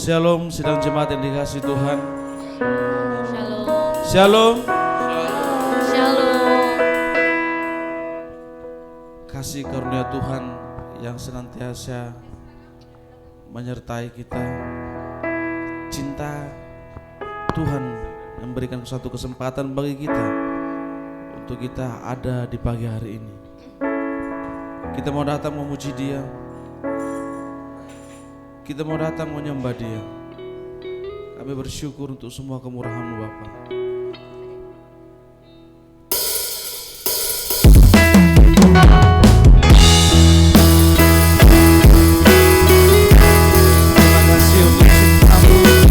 Shalom, sidang jemaat yang dikasihi Tuhan. Shalom. Shalom. Shalom. Kasih karunia Tuhan yang senantiasa menyertai kita. Cinta Tuhan yang memberikan suatu kesempatan bagi kita untuk kita ada di pagi hari ini. Kita mau datang memuji Dia. Kita mau datang menyembah Dia. Kami bersyukur untuk semua kemurahan-Mu Bapa. Terima kasih untuk cinta-Mu.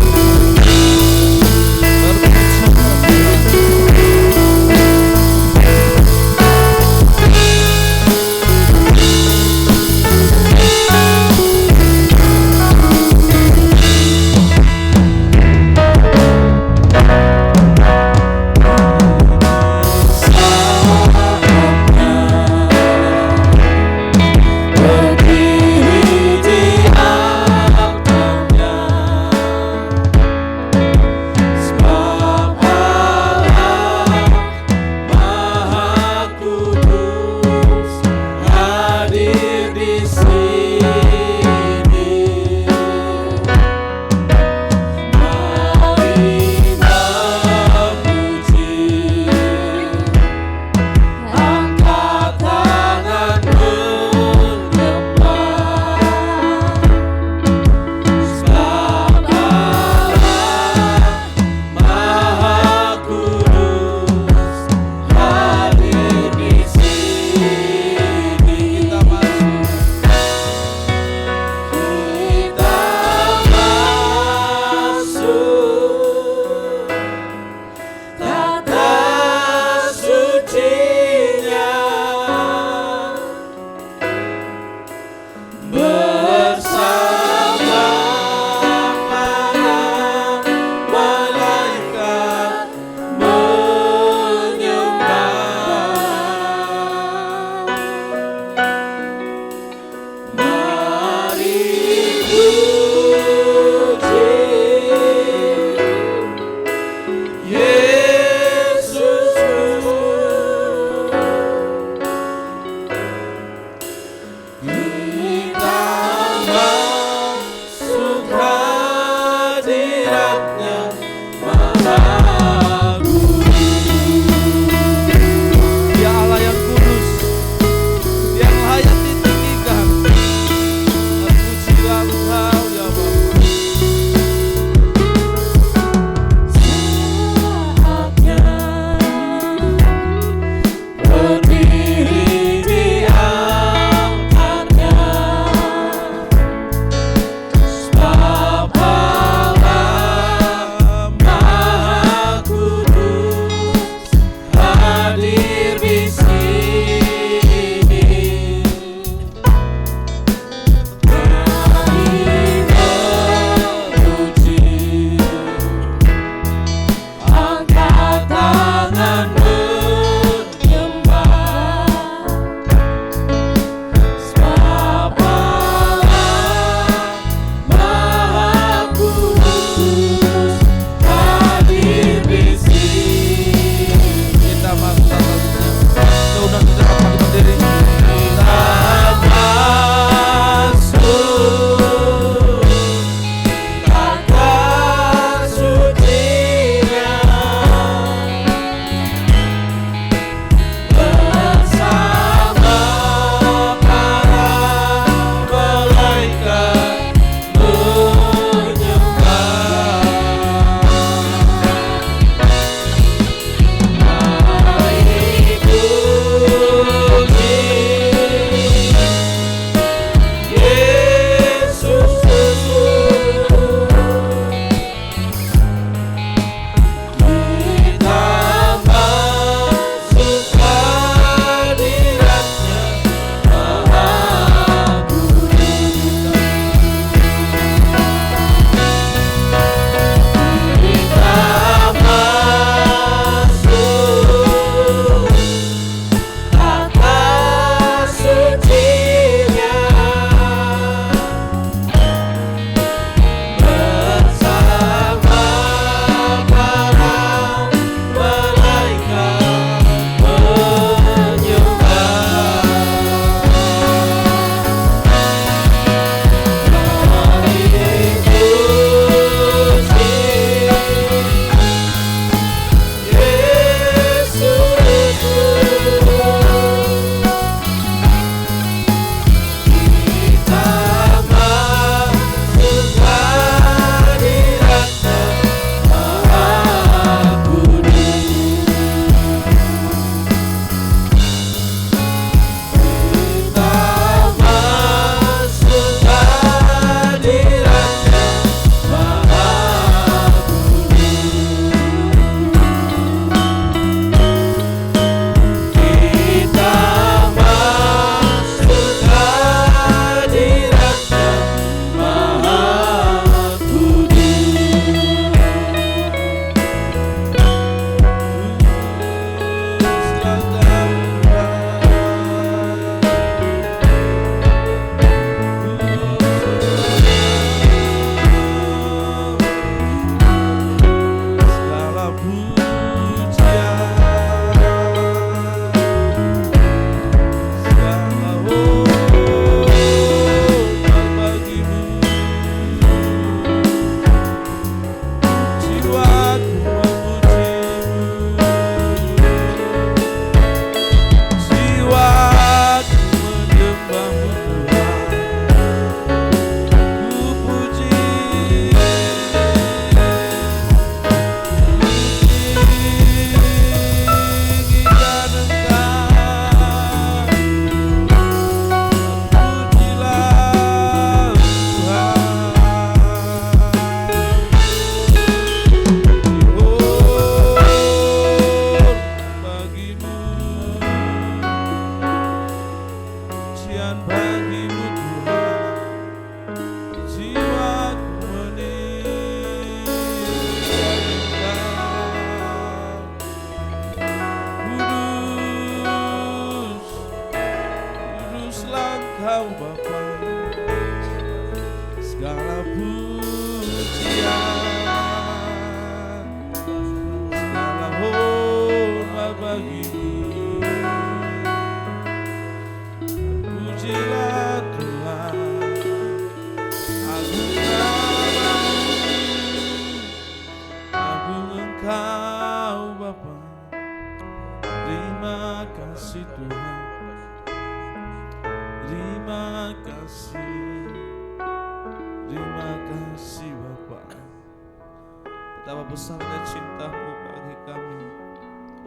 betapa besarnya cinta-Mu bagi kami.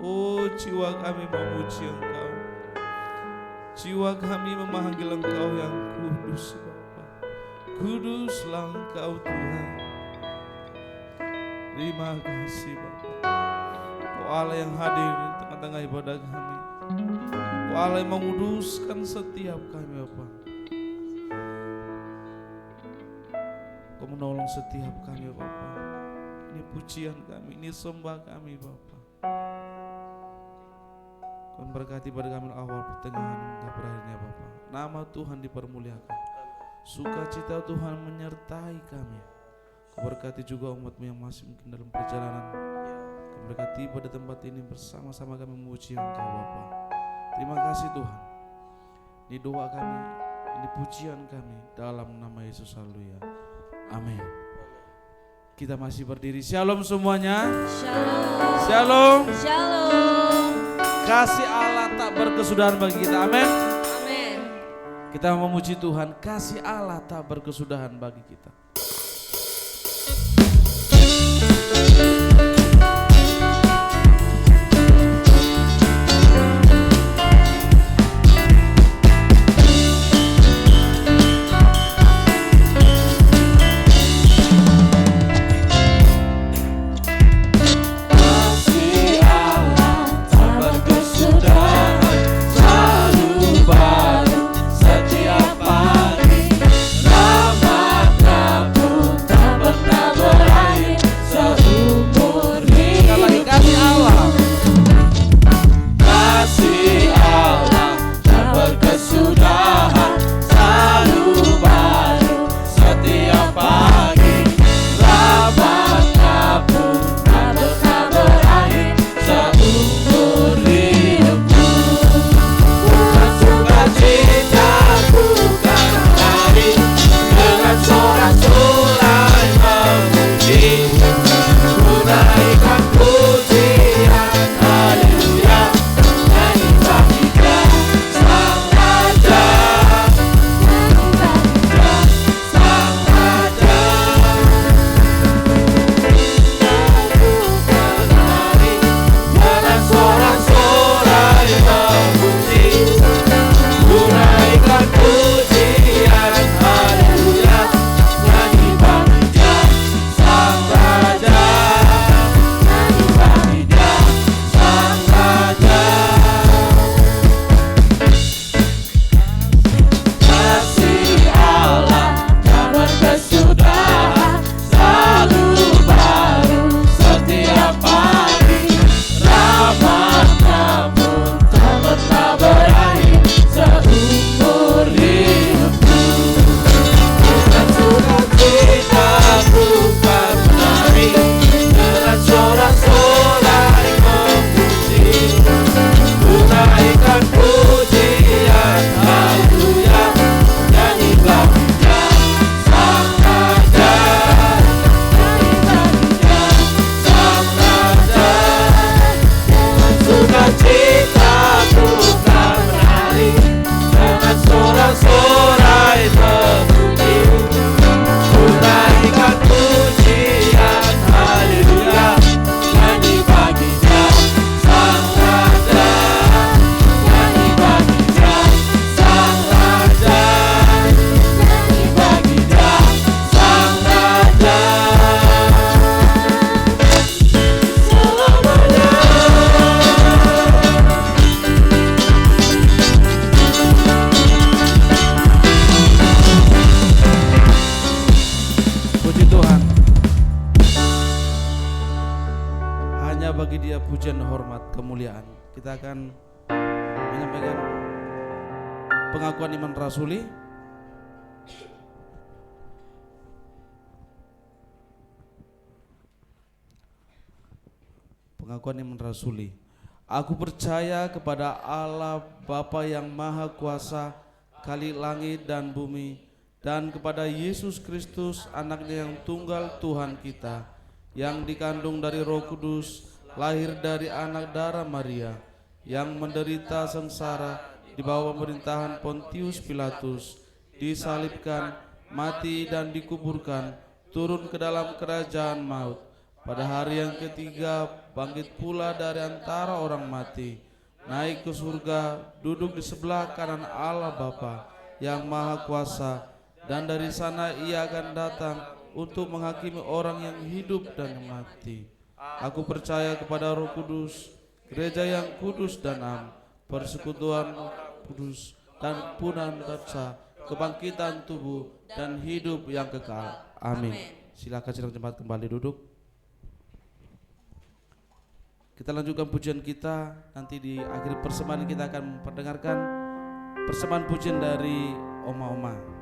Oh, jiwa kami memuji Engkau. Jiwa kami memanggil Engkau yang kudus, Bapa. Kuduslah Engkau Tuhan. Terima kasih Bapa. Kau Allah yang hadir di tengah-tengah ibadah kami. Kau Allah yang menguduskan setiap kami Bapa. Kau menolong setiap kami Bapa. Ini pujian kami, ini sembah kami Bapa. Kau memberkati pada kami awal, pertengahan, hingga berakhirnya Bapa. Nama Tuhan dipermuliakan. Sukacita Tuhan menyertai kami. Kau berkati juga umat-Mu yang masih mungkin dalam perjalanan. Kau berkati pada tempat ini bersama-sama kami memuji Engkau Bapa. Terima kasih Tuhan. Ini doa kami, ini pujian kami dalam nama Yesus, haleluya. Amin. Kita masih berdiri. Shalom semuanya. Shalom. Shalom. Shalom. Kasih Allah tak berkesudahan bagi kita. Amin. Amin. Kita memuji Tuhan. Kasih Allah tak berkesudahan bagi kita. Pujian, hormat, kemuliaan. Kita akan menyampaikan pengakuan iman rasuli. Pengakuan iman rasuli. Aku percaya kepada Allah Bapa yang Maha Kuasa, Khalik langit dan bumi, dan kepada Yesus Kristus, anaknya yang tunggal Tuhan kita, yang dikandung dari Roh Kudus, lahir dari anak darah Maria, yang menderita sengsara di bawah pemerintahan Pontius Pilatus, disalibkan, mati dan dikuburkan, turun ke dalam kerajaan maut. pada hari yang ketiga bangkit pula dari antara orang mati, naik ke surga, duduk di sebelah kanan Allah Bapa yang Maha Kuasa, dan dari sana ia akan datang untuk menghakimi orang yang hidup dan yang mati. Aku percaya kepada Roh Kudus, gereja yang kudus dan am, persekutuan kudus dan punan dosa, kebangkitan tubuh dan hidup yang kekal. Amin. Silakan sidang jemaat kembali duduk. Kita lanjutkan pujian kita. Nanti di akhir persembahan kita akan memperdengarkan persembahan pujian dari Oma-Oma.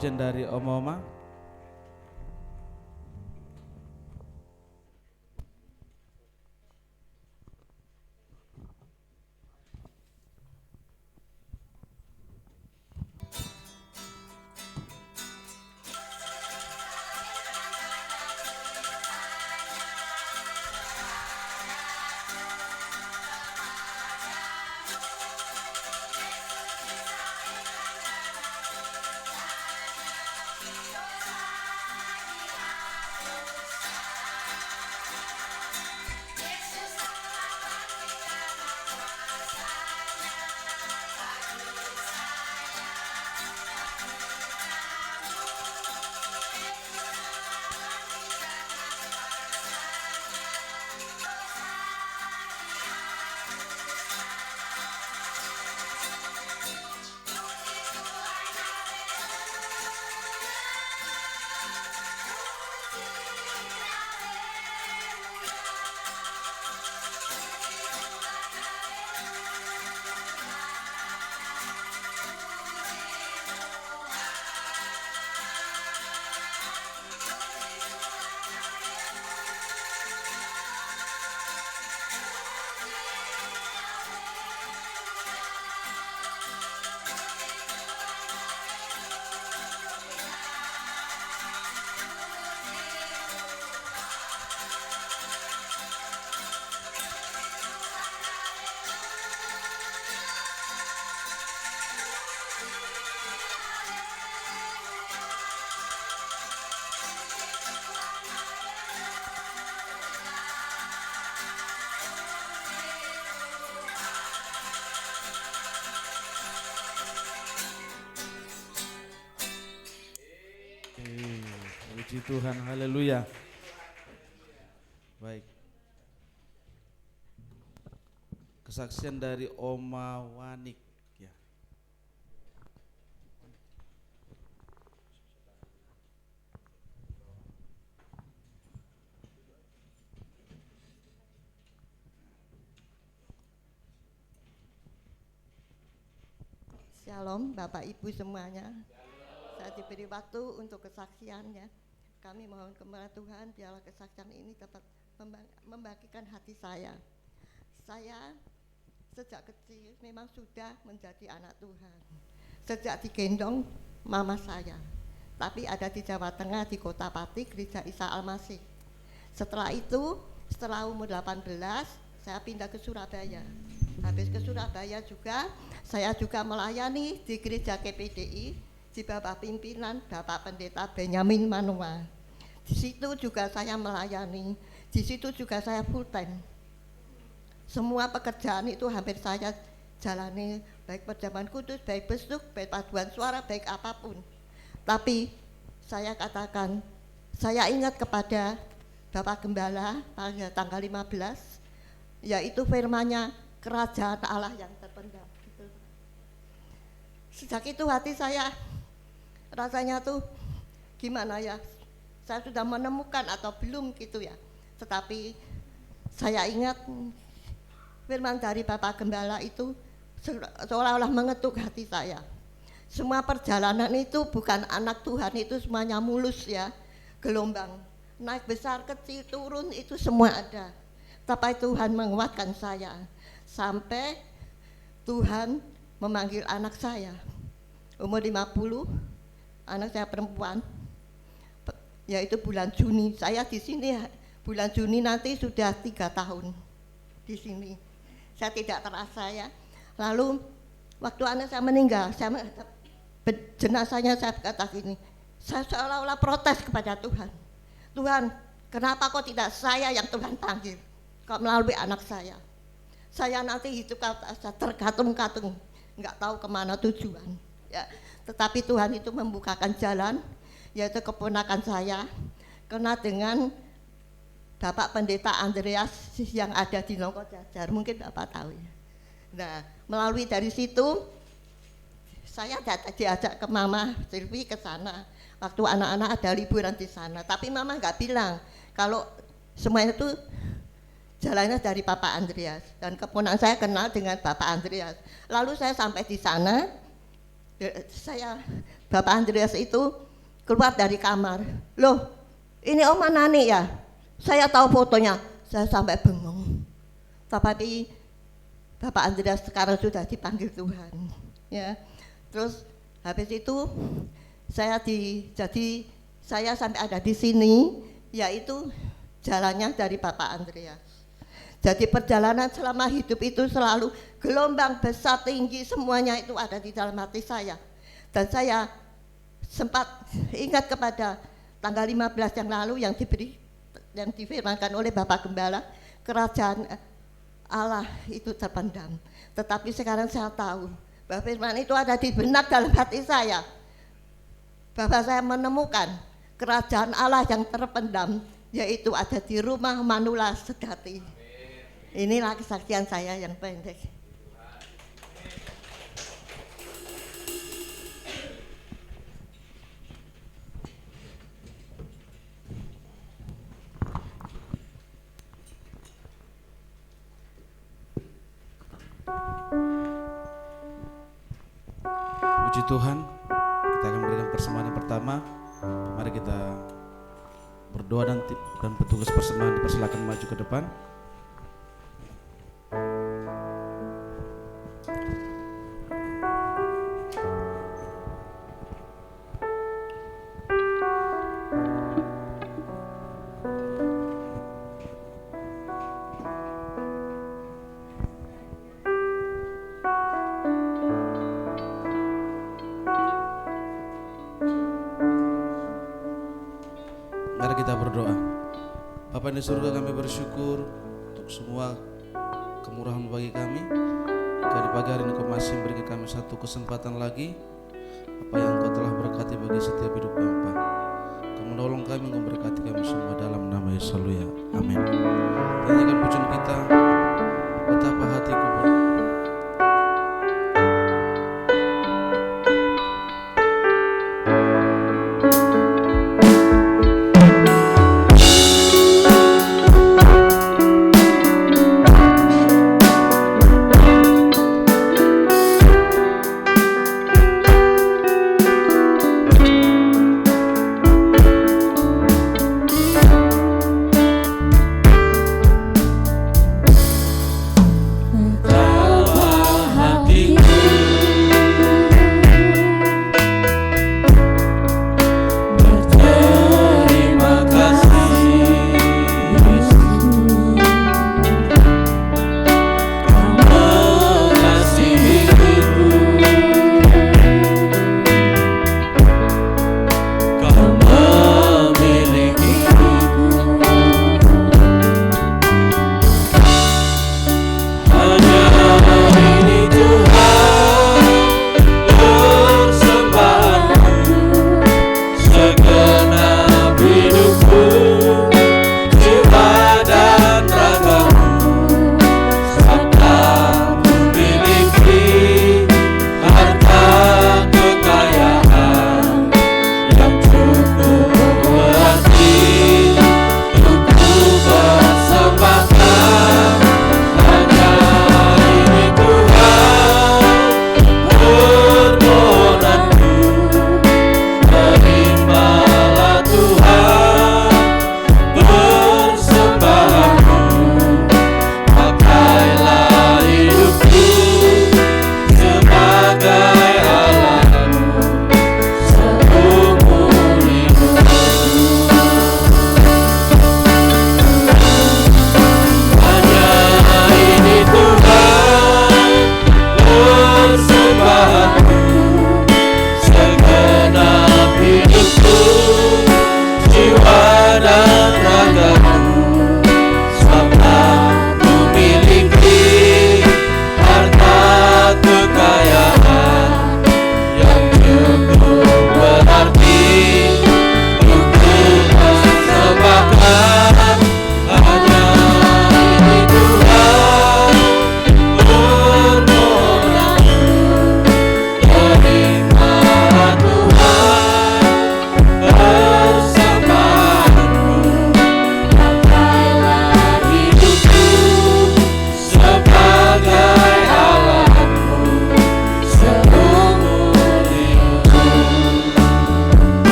pujian dari Oma-Oma. Puji Tuhan, haleluya. Baik. Kesaksian dari Oma Wanik ya. Shalom Bapak Ibu semuanya. Saya diberi waktu untuk kesaksiannya. Kami mohon kepada Tuhan biarlah kesaksian ini dapat membagikan hati saya. Saya sejak kecil memang sudah menjadi anak Tuhan. Sejak digendong mama saya. Tapi ada di Jawa Tengah di Kota Pati, Gereja Isa Al-Masih. Setelah itu, setelah umur 18, saya pindah ke Surabaya. Habis ke Surabaya juga, saya juga melayani di gereja KPDI di bawah pimpinan Bapak Pendeta Benyamin Manua. Di situ juga saya melayani, di situ juga saya full time. Semua pekerjaan itu hampir saya jalani, baik perjamuan kudus, baik besuk, baik paduan suara, baik apapun. Tapi saya katakan, saya ingat kepada Bapak Gembala pada tanggal 15, yaitu firman-Nya, kerajaan Allah yang terpendam. Gitu. Sejak itu hati saya rasanya tuh gimana ya, saya sudah menemukan atau belum gitu ya. Tetapi saya ingat firman dari Bapak Gembala itu seolah-olah mengetuk hati saya. Semua perjalanan itu bukan anak Tuhan itu semuanya mulus ya, gelombang naik besar kecil turun itu semua ada. Tapi Tuhan menguatkan saya. Sampai Tuhan memanggil anak saya umur 50, anak saya perempuan, yaitu bulan Juni. Saya di sini bulan Juni nanti sudah 3 tahun di sini. Saya tidak terasa ya. Lalu waktu anak saya meninggal, saya menghadap jenazahnya, saya berkata gini, saya seolah-olah protes kepada Tuhan. Tuhan, kenapa kok tidak saya yang Tuhan panggil? Kok melalui anak saya? Saya nanti hidup terkatung-katung, nggak tahu kemana tujuan. Ya, tetapi Tuhan itu membukakan jalan, yaitu keponakan saya, kena dengan Bapak Pendeta Andreas yang ada di Nongko Jajar, mungkin Bapak tahu ya. Nah, melalui dari situ, saya diajak ke Mama Silvi ke sana. Waktu anak-anak ada liburan di sana, tapi Mama nggak bilang kalau semuanya itu jalannya dari Bapak Andreas, dan keponakan saya kenal dengan Bapak Andreas. Lalu saya sampai di sana, Bapak Andreas itu keluar dari kamar. Loh, ini Oma Nani ya? Saya tahu fotonya. Saya sampai bengong. Tapi Bapak Andreas sekarang sudah dipanggil Tuhan. Ya, terus habis itu jadi saya sampai ada di sini, yaitu jalannya dari Bapak Andreas. Jadi perjalanan selama hidup itu selalu gelombang besar tinggi semuanya itu ada di dalam hati saya. Dan saya sempat ingat kepada tanggal 15 yang lalu yang difirmankan oleh Bapak Gembala, kerajaan Allah itu terpendam. Tetapi sekarang saya tahu bahwa firman itu ada di benak dalam hati saya. Bahwa saya menemukan kerajaan Allah yang terpendam, yaitu ada di rumah Manula Sedati. Inilah kesaksian saya yang pendek. Puji Tuhan, kita akan berikan persembahan yang pertama. Mari kita berdoa dan petugas persembahan dipersilakan maju ke depan. Mari kita berdoa. Bapa di surga, kami bersyukur untuk semua kemurahan bagi kami. Dari pagi hari ini Kau masih memberikan kami satu kesempatan lagi, apa yang Kau telah berkati bagi setiap hidup Bapa. Haleluya. Amin. Nyanyikan pujian kita, betapa hatiku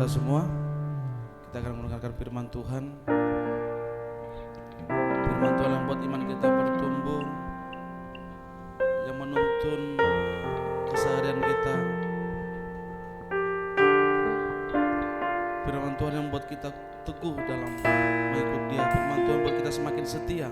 semua. Kita akan mendengarkan firman Tuhan. Firman Tuhan yang membuat iman kita bertumbuh, yang menuntun keseharian kita. Firman Tuhan yang membuat kita teguh dalam mengikut Dia. Firman Tuhan membuat kita semakin setia.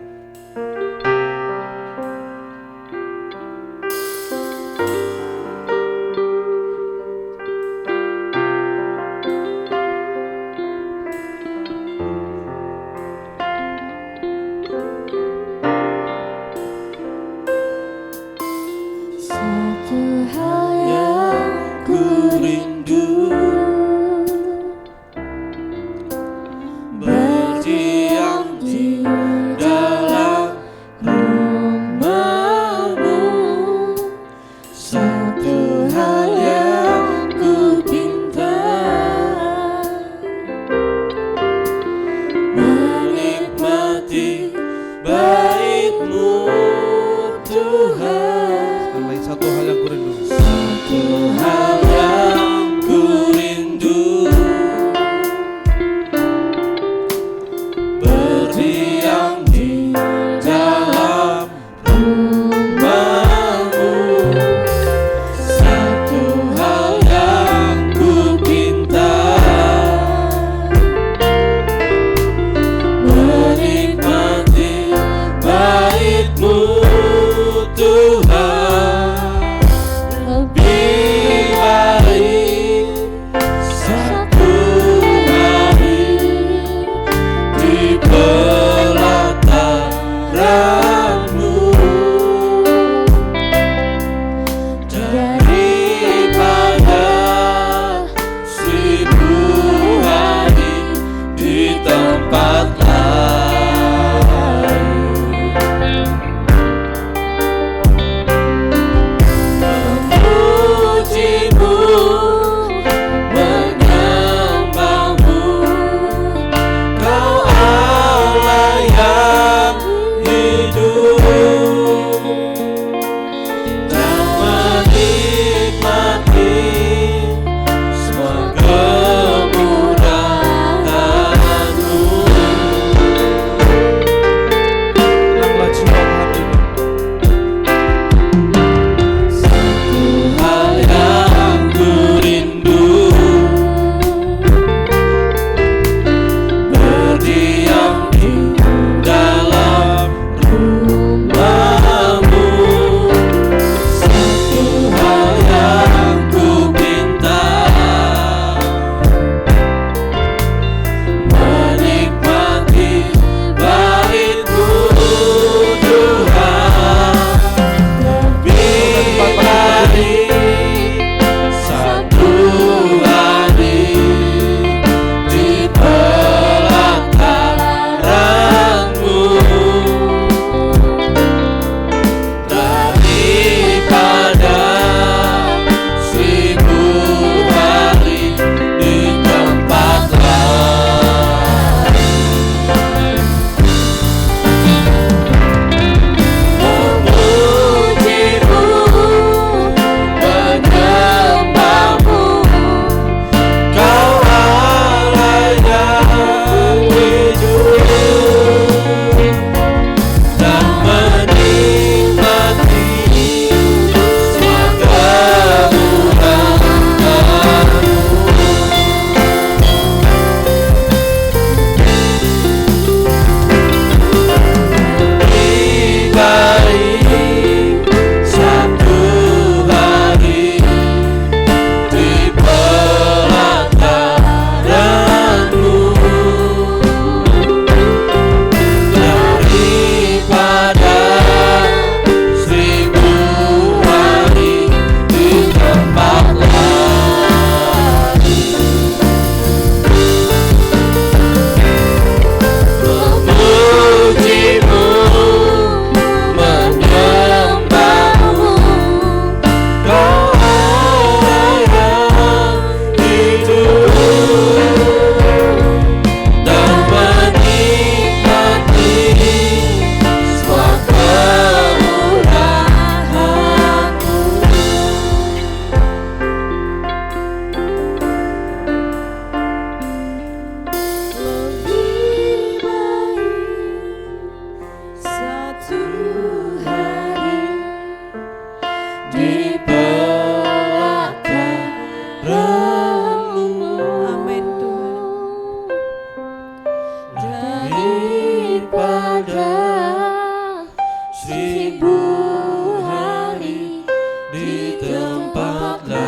tempat lain.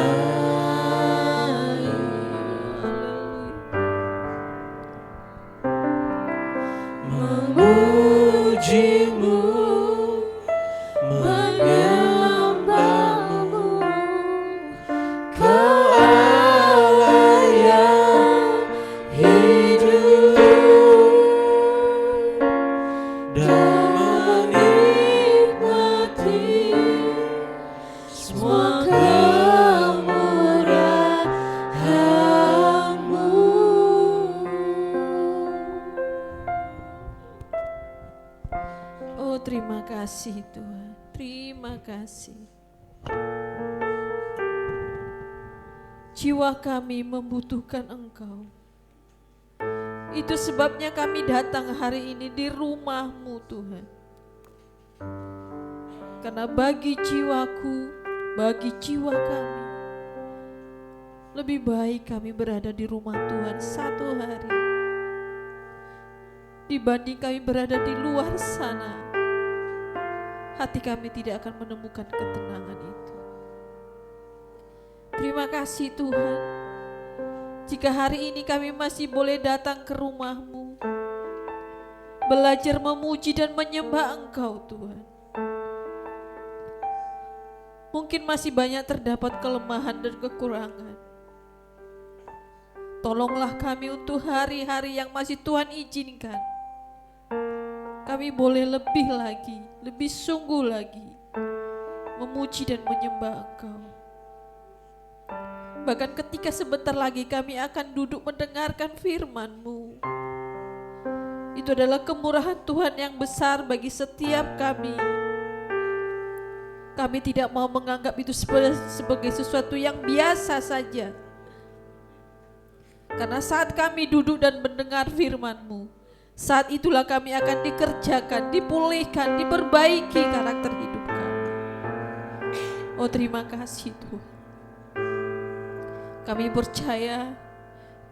Memujimu, menyembahmu, Kau Allah yang hidup, dan menikmati semua kemurahan-Mu. Oh, terima kasih Tuhan. Terima kasih. Jiwa kami membutuhkan Engkau. Itu sebabnya kami datang hari ini di rumah-Mu Tuhan. Karena bagi jiwaku, bagi jiwa kami, lebih baik kami berada di rumah Tuhan satu hari dibanding kami berada di luar sana. Hati kami tidak akan menemukan ketenangan itu. Terima kasih Tuhan, jika hari ini kami masih boleh datang ke rumah-Mu, belajar memuji dan menyembah Engkau Tuhan. Mungkin masih banyak terdapat kelemahan dan kekurangan. Tolonglah kami untuk hari-hari yang masih Tuhan izinkan. Kami boleh lebih lagi, lebih sungguh lagi memuji dan menyembah Engkau. Bahkan ketika sebentar lagi kami akan duduk mendengarkan firman-Mu, itu adalah kemurahan Tuhan yang besar bagi setiap kami. Kami tidak mau menganggap itu sebagai sesuatu yang biasa saja. Karena saat kami duduk dan mendengar firman-Mu, saat itulah kami akan dikerjakan, dipulihkan, diperbaiki karakter hidup kami. Oh, terima kasih Tuhan. Kami percaya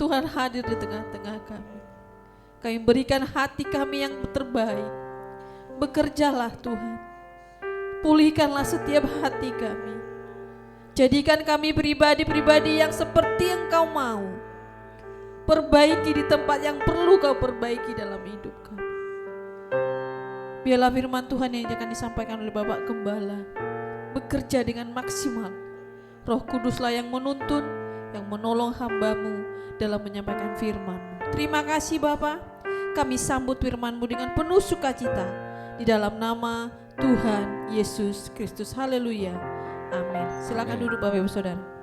Tuhan hadir di tengah-tengah kami. Kami berikan hati kami yang terbaik. Bekerjalah Tuhan. Pulihkanlah setiap hati kami. Jadikan kami pribadi-pribadi yang seperti Engkau mau. Perbaiki di tempat yang perlu Kau perbaiki dalam hidup kami. Biarlah firman Tuhan yang akan disampaikan oleh Bapak Gembala bekerja dengan maksimal. Roh Kuduslah yang menuntun, yang menolong hamba-Mu dalam menyampaikan firman-Mu. Terima kasih Bapak, kami sambut firman-Mu dengan penuh sukacita di dalam nama Tuhan Yesus Kristus. Haleluya. Amin. Silakan duduk Bapak Ibu Saudara.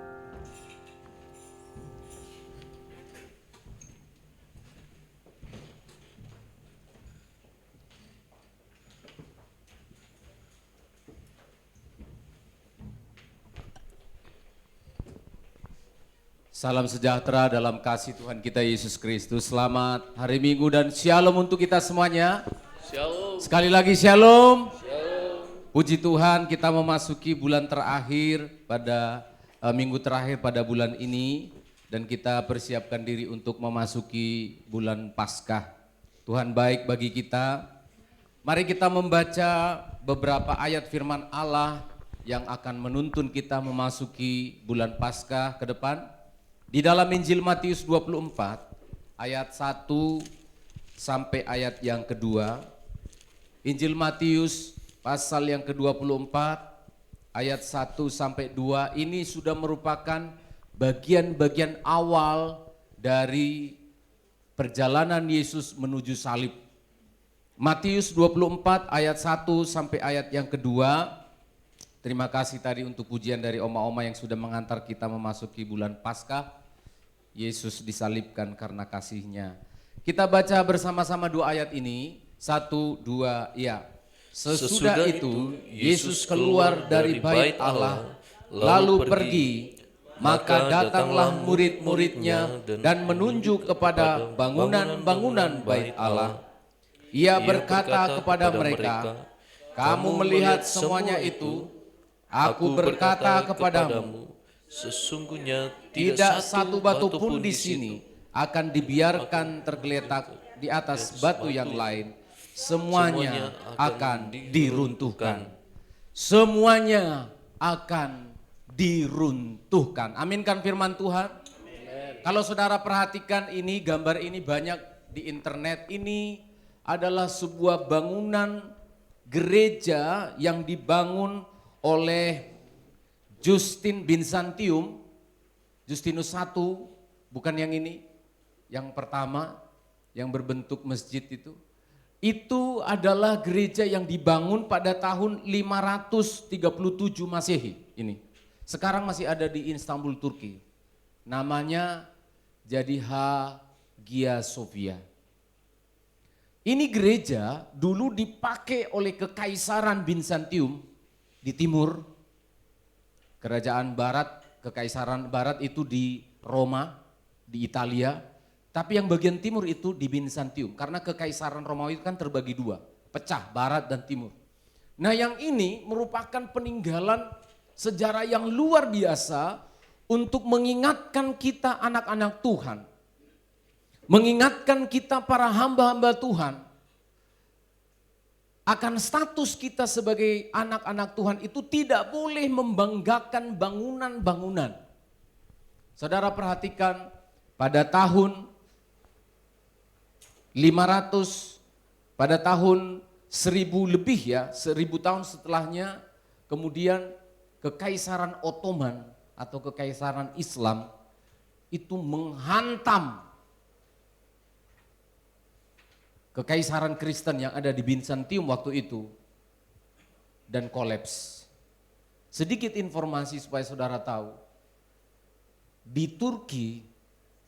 Salam sejahtera dalam kasih Tuhan kita Yesus Kristus. Selamat hari Minggu dan shalom untuk kita semuanya. Shalom. Sekali lagi shalom. Shalom. Puji Tuhan, kita memasuki bulan terakhir pada minggu terakhir pada bulan ini, dan kita persiapkan diri untuk memasuki bulan Paskah. Tuhan baik bagi kita. Mari kita membaca beberapa ayat firman Allah yang akan menuntun kita memasuki bulan Paskah ke depan. Di dalam Injil Matius 24 ayat 1 sampai ayat yang kedua. Injil Matius pasal yang ke-24 ayat 1 sampai 2 ini sudah merupakan bagian-bagian awal dari perjalanan Yesus menuju salib. Matius 24 ayat 1 sampai ayat yang kedua. Terima kasih tadi untuk pujian dari oma-oma yang sudah mengantar kita memasuki bulan Paskah. Yesus disalibkan karena kasih-Nya. Kita baca bersama-sama dua ayat ini. 1, 2, ya. Sesudah itu Yesus keluar dari bait Allah lalu pergi. Maka datanglah murid-muridnya dan menunjuk kepada bangunan-bangunan bait Allah. Ia berkata kepada mereka, "Kamu melihat semuanya itu? Aku berkata kepadamu, sesungguhnya tidak satu batu pun di sini akan dibiarkan tergeletak di atas batu yang lain. Semuanya akan diruntuhkan." Semuanya akan diruntuhkan. Aminkan firman Tuhan. Kalau saudara perhatikan ini, gambar ini banyak di internet, ini adalah sebuah bangunan gereja yang dibangun oleh Justin Byzantium, Justinus I, bukan yang ini, yang pertama, yang berbentuk masjid itu. Itu adalah gereja yang dibangun pada tahun 537 Masehi ini. Sekarang masih ada di Istanbul, Turki. Namanya jadi Hagia Sophia. Ini gereja dulu dipakai oleh Kekaisaran Bizantium di timur. Kerajaan barat, Kekaisaran barat itu di Roma, di Italia. Tapi yang bagian timur itu di Bizantium. Karena Kekaisaran Romawi itu kan terbagi dua, pecah barat dan timur. Nah yang ini merupakan peninggalan sejarah yang luar biasa untuk mengingatkan kita anak-anak Tuhan. Mengingatkan kita para hamba-hamba Tuhan akan status kita sebagai anak-anak Tuhan itu tidak boleh membanggakan bangunan-bangunan. Saudara perhatikan pada tahun 500, pada tahun 1000 lebih ya, 1000 tahun setelahnya, kemudian Kekaisaran Ottoman atau Kekaisaran Islam itu menghantam Kekaisaran Kristen yang ada di Bizantium waktu itu dan kolaps. Sedikit informasi supaya saudara tahu. Di Turki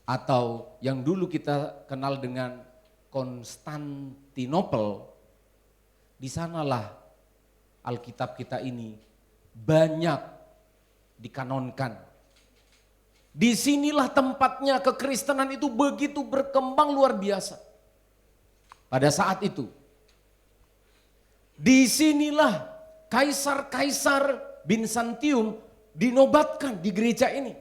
atau yang dulu kita kenal dengan Konstantinopel, di sanalah Alkitab kita ini banyak dikanonkan. Disinilah tempatnya kekristenan itu begitu berkembang luar biasa. Pada saat itu, disinilah kaisar-kaisar Bizantium dinobatkan di gereja ini.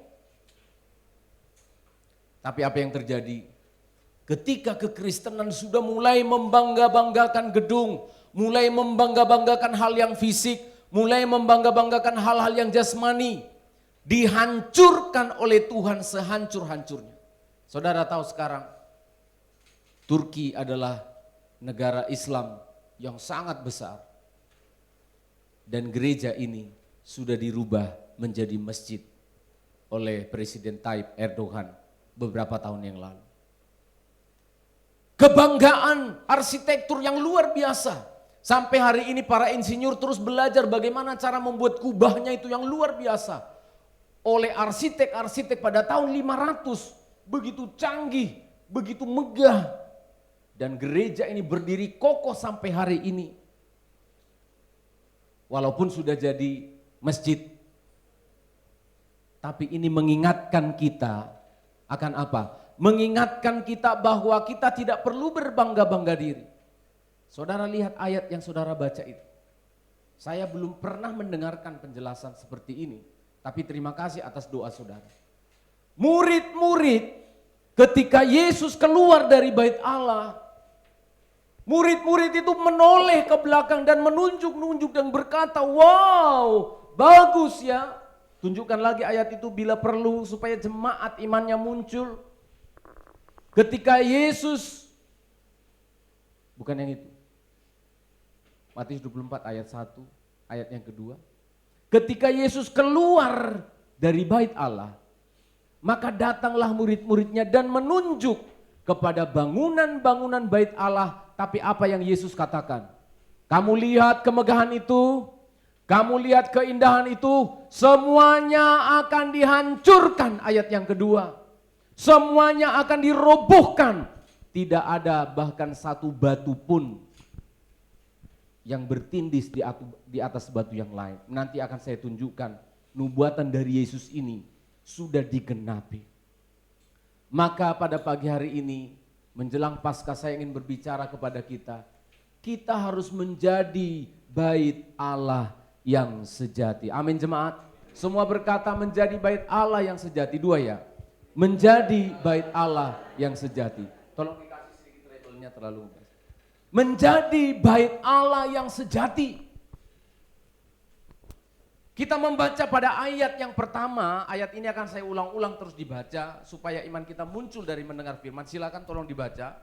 Tapi apa yang terjadi? Ketika kekristenan sudah mulai membangga-banggakan gedung, mulai membangga-banggakan hal yang fisik, mulai membangga-banggakan hal-hal yang jasmani, dihancurkan oleh Tuhan sehancur-hancurnya. Saudara tahu sekarang, Turki adalah negara Islam yang sangat besar. Dan gereja ini sudah dirubah menjadi masjid oleh Presiden Tayyip Erdogan beberapa tahun yang lalu. Kebanggaan arsitektur yang luar biasa. Sampai hari ini para insinyur terus belajar bagaimana cara membuat kubahnya itu yang luar biasa. Oleh arsitek-arsitek pada tahun 500, begitu canggih, begitu megah. Dan gereja ini berdiri kokoh sampai hari ini. Walaupun sudah jadi masjid. Tapi ini mengingatkan kita akan apa? Mengingatkan kita bahwa kita tidak perlu berbangga-bangga diri. Saudara lihat ayat yang saudara baca itu. Saya belum pernah mendengarkan penjelasan seperti ini. Tapi terima kasih atas doa saudara. Murid-murid ketika Yesus keluar dari bait Allah, murid-murid itu menoleh ke belakang dan menunjuk-nunjuk dan berkata, wow, bagus ya. Tunjukkan lagi ayat itu bila perlu supaya jemaat imannya muncul. Ketika Yesus, bukan yang itu. Matius 24 ayat 1, ayat yang kedua. Ketika Yesus keluar dari bait Allah, maka datanglah murid-muridnya dan menunjuk kepada bangunan-bangunan bait Allah. Tapi apa yang Yesus katakan? Kamu lihat kemegahan itu, kamu lihat keindahan itu, semuanya akan dihancurkan. Ayat yang kedua, semuanya akan dirobohkan. Tidak ada bahkan satu batu pun yang bertindis di atas batu yang lain. Nanti akan saya tunjukkan nubuatan dari Yesus ini sudah digenapi. Maka pada pagi hari ini menjelang Paskah saya ingin berbicara kepada kita. Kita harus menjadi bait Allah yang sejati. Amin jemaat. Semua berkata menjadi bait Allah yang sejati. Dua ya. Menjadi bait Allah yang sejati. Tolong dikasih sedikit labelnya terlalu. Menjadi bait Allah yang sejati. Kita membaca pada ayat yang pertama, ayat ini akan saya ulang-ulang terus dibaca supaya iman kita muncul dari mendengar firman. Silakan tolong dibaca.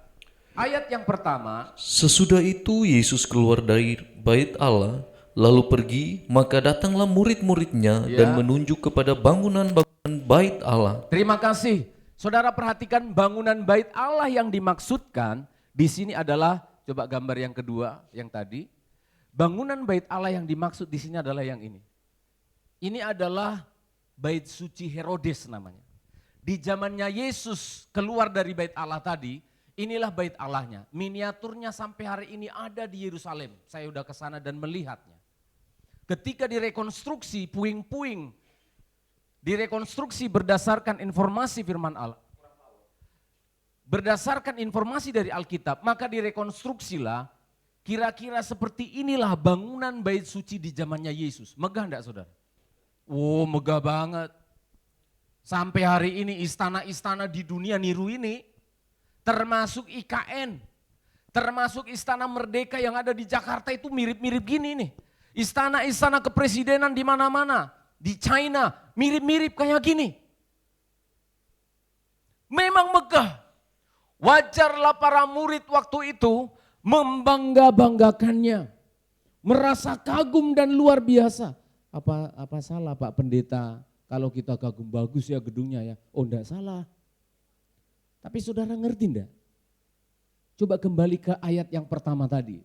Ayat yang pertama. Sesudah itu Yesus keluar dari bait Allah, lalu pergi, maka datanglah murid-muridnya dan menunjuk kepada bangunan-bangunan bait Allah. Terima kasih. Saudara perhatikan bangunan bait Allah yang dimaksudkan di sini adalah, coba gambar yang kedua yang tadi. Bangunan bait Allah yang dimaksud di sini adalah yang ini. Ini adalah bait suci Herodes namanya. Di zamannya Yesus keluar dari bait Allah tadi, inilah bait Allahnya. Miniaturnya sampai hari ini ada di Yerusalem. Saya udah ke sana dan melihatnya. Ketika direkonstruksi puing-puing, direkonstruksi berdasarkan informasi firman Allah. Berdasarkan informasi dari Alkitab, maka direkonstruksilah kira-kira seperti inilah bangunan bait suci di zamannya Yesus. Megah enggak saudara? Oh, megah banget. Sampai hari ini istana-istana di dunia niru ini, termasuk IKN, termasuk Istana Merdeka yang ada di Jakarta itu mirip-mirip gini nih. Istana-istana kepresidenan di mana-mana, di China mirip-mirip kayak gini. Memang megah. Wajarlah para murid waktu itu membangga-banggakannya, merasa kagum dan luar biasa. Apa salah Pak Pendeta kalau kita kagum, bagus ya gedungnya ya? Oh enggak salah. Tapi saudara ngerti enggak? Coba kembali ke ayat yang pertama tadi.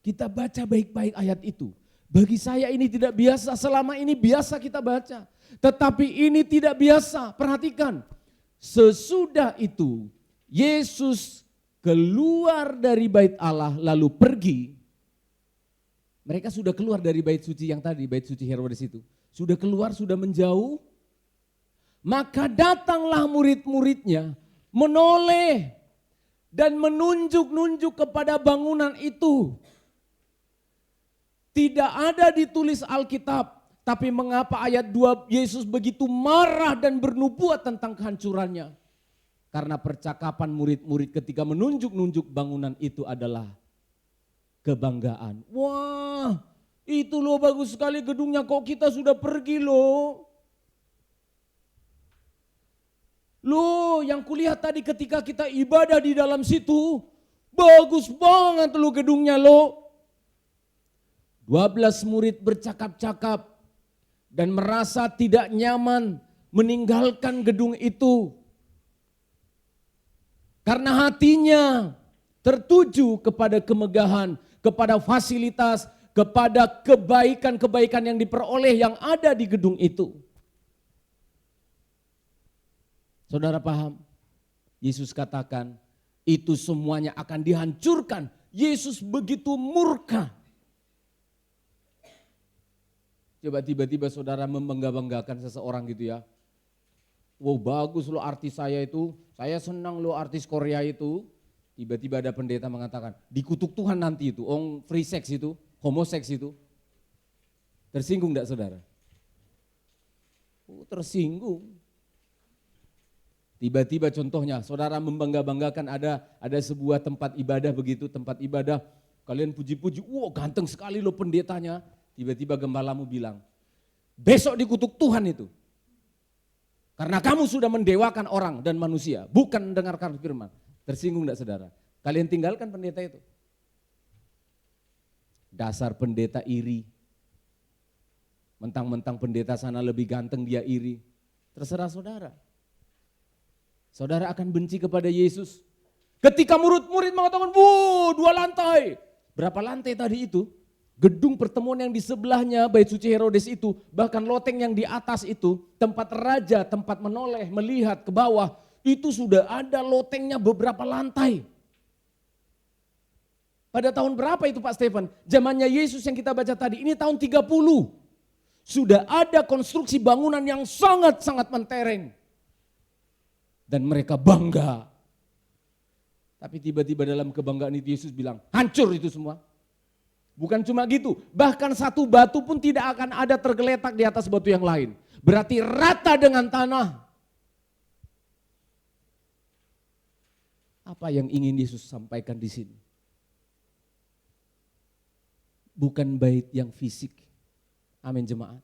Kita baca baik-baik ayat itu. Bagi saya ini tidak biasa, selama ini biasa kita baca. Tetapi ini tidak biasa, perhatikan. Sesudah itu Yesus keluar dari bait Allah lalu pergi. Mereka sudah keluar dari bait suci yang tadi, bait suci Herodes itu. Sudah keluar, sudah menjauh. Maka datanglah murid-muridnya menoleh dan menunjuk-nunjuk kepada bangunan itu. Tidak ada ditulis Alkitab, tapi mengapa ayat 2 Yesus begitu marah dan bernubuat tentang kehancurannya? Karena percakapan murid-murid ketika menunjuk-nunjuk bangunan itu adalah kebanggaan. Wah, itu loh bagus sekali gedungnya, kok kita sudah pergi loh. Loh, yang kulihat tadi ketika kita ibadah di dalam situ, bagus banget loh gedungnya loh. 12 murid bercakap-cakap dan merasa tidak nyaman meninggalkan gedung itu. Karena hatinya tertuju kepada kemegahan, kepada fasilitas, kepada kebaikan-kebaikan yang diperoleh yang ada di gedung itu. Saudara paham? Yesus katakan itu semuanya akan dihancurkan. Yesus begitu murka. Coba tiba-tiba saudara membangga-banggakan seseorang gitu ya. Wow, bagus lo artis saya itu, saya senang lo artis Korea itu. Tiba-tiba ada pendeta mengatakan, dikutuk Tuhan nanti itu, free sex itu, homoseks itu. Tersinggung enggak saudara? Oh, tersinggung. Tiba-tiba contohnya, saudara membangga-banggakan ada sebuah tempat ibadah begitu, tempat ibadah. Kalian puji-puji, wow ganteng sekali lo pendetanya. Tiba-tiba gembalamu bilang, besok dikutuk Tuhan itu. Karena kamu sudah mendewakan orang dan manusia, bukan mendengarkan firman. Tersinggung enggak saudara? Kalian tinggalkan pendeta itu. Dasar pendeta iri. Mentang-mentang pendeta sana lebih ganteng dia iri. Terserah saudara. Saudara akan benci kepada Yesus. Ketika murid-murid mengatakan, "Wuh, 2 lantai." Berapa lantai tadi itu? Gedung pertemuan yang di sebelahnya bait suci Herodes itu, bahkan loteng yang di atas itu, tempat raja, tempat menoleh, melihat ke bawah, itu sudah ada lotengnya beberapa lantai. Pada tahun berapa itu Pak Stefan? Zamannya Yesus yang kita baca tadi, ini tahun 30. Sudah ada konstruksi bangunan yang sangat-sangat mentereng. Dan mereka bangga. Tapi tiba-tiba dalam kebanggaan itu Yesus bilang, hancur itu semua. Bukan cuma gitu, bahkan satu batu pun tidak akan ada tergeletak di atas batu yang lain. Berarti rata dengan tanah. Apa yang ingin Yesus sampaikan di sini? Bukan bait yang fisik. Amin jemaat.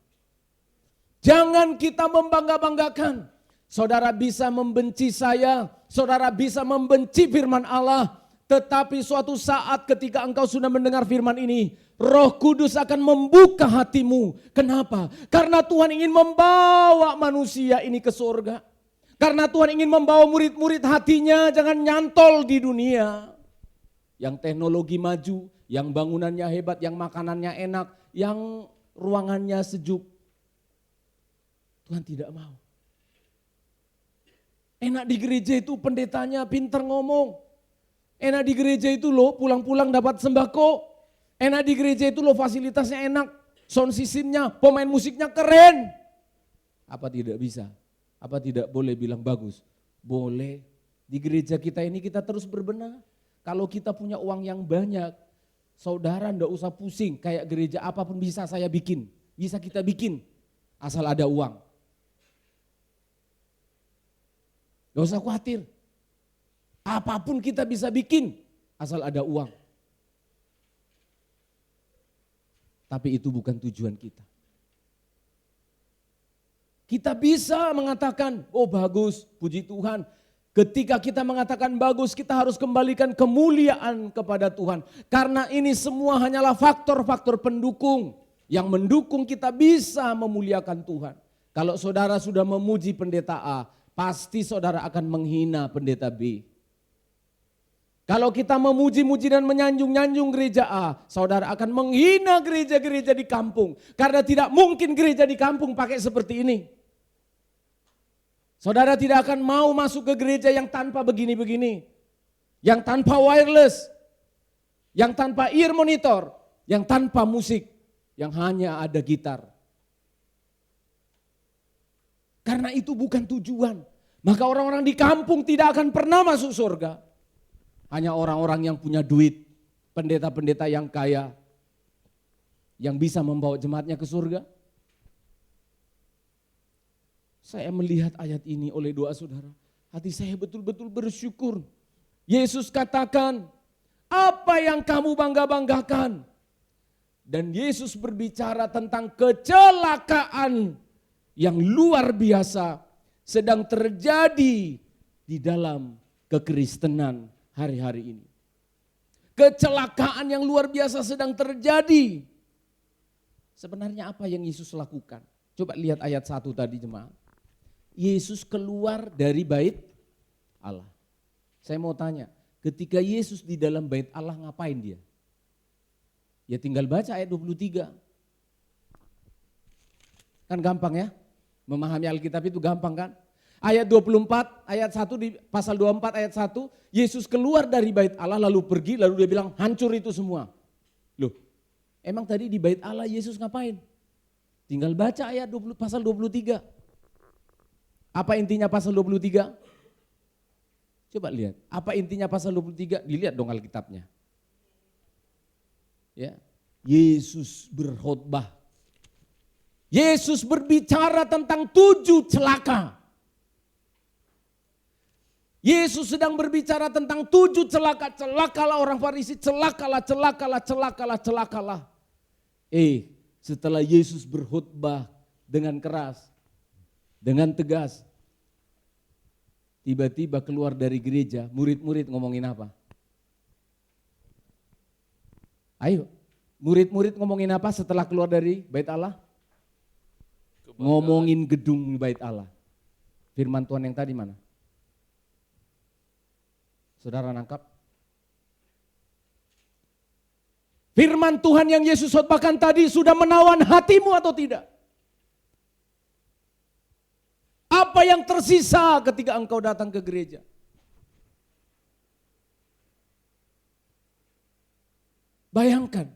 Jangan kita membangga-banggakan. Saudara bisa membenci saya, saudara bisa membenci firman Allah. Tetapi suatu saat ketika engkau sudah mendengar firman ini, Roh Kudus akan membuka hatimu. Kenapa? Karena Tuhan ingin membawa manusia ini ke surga. Karena Tuhan ingin membawa murid-murid hatinya jangan nyantol di dunia. Yang teknologi maju, yang bangunannya hebat, yang makanannya enak, yang ruangannya sejuk. Tuhan tidak mau. Enak di gereja itu pendetanya pintar ngomong. Enak di gereja itu loh pulang-pulang dapat sembako. Enak di gereja itu loh fasilitasnya enak. Sound systemnya, pemain musiknya keren. Apa tidak bisa? Apa tidak boleh bilang bagus? Boleh. Di gereja kita ini kita terus berbenah. Kalau kita punya uang yang banyak, saudara ndak usah pusing. Kayak gereja apapun bisa saya bikin. Bisa kita bikin. Asal ada uang. Gak usah khawatir. Apapun kita bisa bikin. Asal ada uang. Tapi itu bukan tujuan kita. Kita bisa mengatakan, oh bagus, puji Tuhan. Ketika kita mengatakan bagus, kita harus kembalikan kemuliaan kepada Tuhan. Karena ini semua hanyalah faktor-faktor pendukung. Yang mendukung kita bisa memuliakan Tuhan. Kalau saudara sudah memuji pendeta A, pasti saudara akan menghina pendeta B. Kalau kita memuji-muji dan menyanjung-nyanjung gereja A, saudara akan menghina gereja-gereja di kampung. Karena tidak mungkin gereja di kampung pakai seperti ini. Saudara tidak akan mau masuk ke gereja yang tanpa begini-begini. Yang tanpa wireless. Yang tanpa ear monitor. Yang tanpa musik. Yang hanya ada gitar. Karena itu bukan tujuan. Maka orang-orang di kampung tidak akan pernah masuk surga. Hanya orang-orang yang punya duit, pendeta-pendeta yang kaya, yang bisa membawa jemaatnya ke surga. Saya melihat ayat ini oleh doa saudara, hati saya betul-betul bersyukur. Yesus katakan, apa yang kamu bangga-banggakan? Dan Yesus berbicara tentang kecelakaan yang luar biasa sedang terjadi di dalam kekristenan hari-hari ini. Kecelakaan yang luar biasa sedang terjadi. Sebenarnya apa yang Yesus lakukan? Coba lihat ayat 1 tadi jemaat. Yesus keluar dari bait Allah. Saya mau tanya, ketika Yesus di dalam bait Allah ngapain dia? Ya tinggal baca ayat 23. Kan gampang ya, memahami Alkitab itu gampang kan? Ayat 24, ayat 1 di pasal 24 ayat 1, Yesus keluar dari bait Allah lalu pergi, lalu dia bilang hancur itu semua. Loh, emang tadi di bait Allah Yesus ngapain? Tinggal baca ayat 20, pasal 23. Apa intinya pasal 23? Coba lihat, apa intinya pasal 23? Dilihat dong Alkitabnya. Ya, Yesus berkhotbah. Yesus berbicara tentang 7 celaka. Yesus sedang berbicara tentang 7 celaka. Celakalah orang Farisi, celakalah, celakalah, celakalah, celakalah. Setelah Yesus berkhotbah dengan keras, dengan tegas, tiba-tiba keluar dari gereja, murid-murid ngomongin apa? Ayo, murid-murid ngomongin apa setelah keluar dari bait Allah? Ngomongin gedung bait Allah. Firman Tuhan yang tadi mana? Saudara nangkap? Firman Tuhan yang Yesus khotbahkan tadi sudah menawan hatimu atau tidak? Apa yang tersisa ketika engkau datang ke gereja? Bayangkan,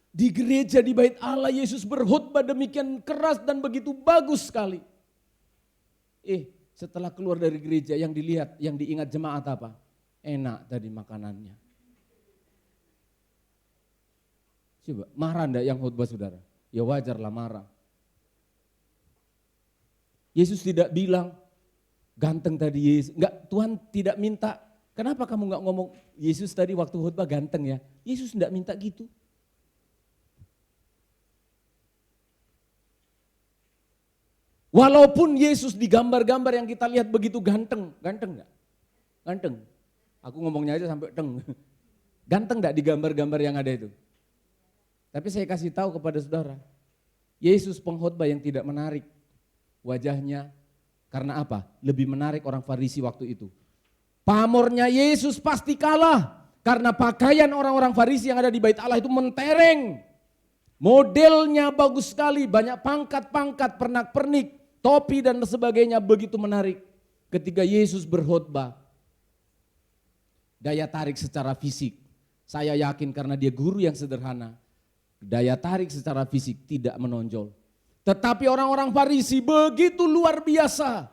di gereja di bait Allah Yesus berkhotbah demikian keras dan begitu bagus sekali. Setelah keluar dari gereja yang dilihat, yang diingat jemaat apa? Enak tadi makanannya. Coba, marah enggak yang khotbah saudara? Ya wajarlah marah. Yesus tidak bilang, ganteng tadi Yesus. Enggak, Tuhan tidak minta, kenapa kamu enggak ngomong, Yesus tadi waktu khotbah ganteng ya? Yesus enggak minta gitu. Walaupun Yesus di gambar-gambar yang kita lihat begitu ganteng, ganteng enggak? Ganteng. Aku ngomongnya aja sampai teng. Ganteng enggak di gambar-gambar yang ada itu? Tapi saya kasih tahu kepada saudara, Yesus pengkhotbah yang tidak menarik wajahnya. Karena apa? Lebih menarik orang Farisi waktu itu. Pamornya Yesus pasti kalah. Karena pakaian orang-orang Farisi yang ada di Bait Allah itu mentereng. Modelnya bagus sekali, banyak pangkat-pangkat, pernak-pernik, topi dan sebagainya, begitu menarik. Ketika Yesus berkhotbah, daya tarik secara fisik, saya yakin karena dia guru yang sederhana, daya tarik secara fisik tidak menonjol. Tetapi orang-orang Farisi begitu luar biasa.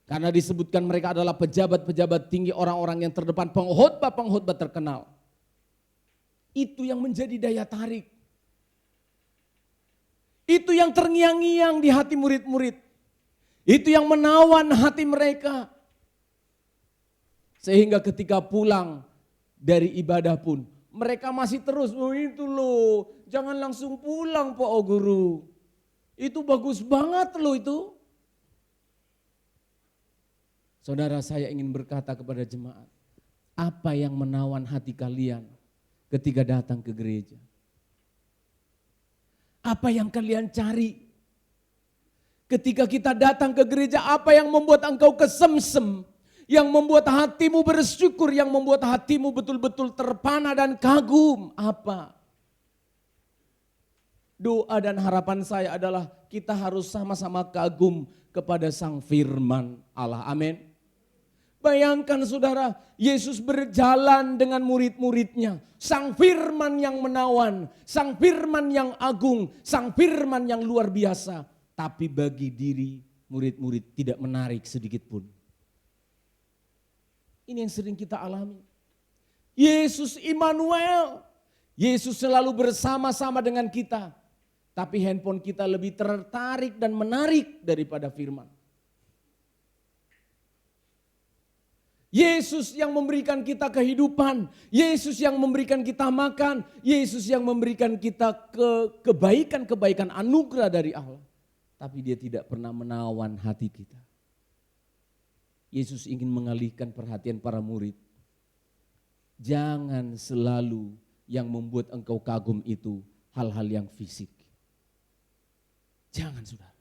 Karena disebutkan mereka adalah pejabat-pejabat tinggi, orang-orang yang terdepan, pengkhotbah-pengkhotbah terkenal. Itu yang menjadi daya tarik. Itu yang terngiang-ngiang di hati murid-murid. Itu yang menawan hati mereka. Sehingga ketika pulang dari ibadah pun, mereka masih terus, oh itu loh, jangan langsung pulang Pak Guru. Itu bagus banget loh itu. Saudara, saya ingin berkata kepada jemaat, apa yang menawan hati kalian ketika datang ke gereja? Apa yang kalian cari? Ketika kita datang ke gereja, apa yang membuat engkau kesemsem? Yang membuat hatimu bersyukur, yang membuat hatimu betul-betul terpana dan kagum. Apa? Doa dan harapan saya adalah kita harus sama-sama kagum kepada Sang Firman Allah. Amin. Bayangkan saudara, Yesus berjalan dengan murid-muridnya. Sang Firman yang menawan, Sang Firman yang agung, Sang Firman yang luar biasa. Tapi bagi diri murid-murid tidak menarik sedikit pun. Ini yang sering kita alami. Yesus Immanuel, Yesus selalu bersama-sama dengan kita. Tapi handphone kita lebih tertarik dan menarik daripada firman. Yesus yang memberikan kita kehidupan, Yesus yang memberikan kita makan, Yesus yang memberikan kita kebaikan-kebaikan anugerah dari Allah. Tapi dia tidak pernah menawan hati kita. Yesus ingin mengalihkan perhatian para murid. Jangan selalu yang membuat engkau kagum itu hal-hal yang fisik. Jangan saudara.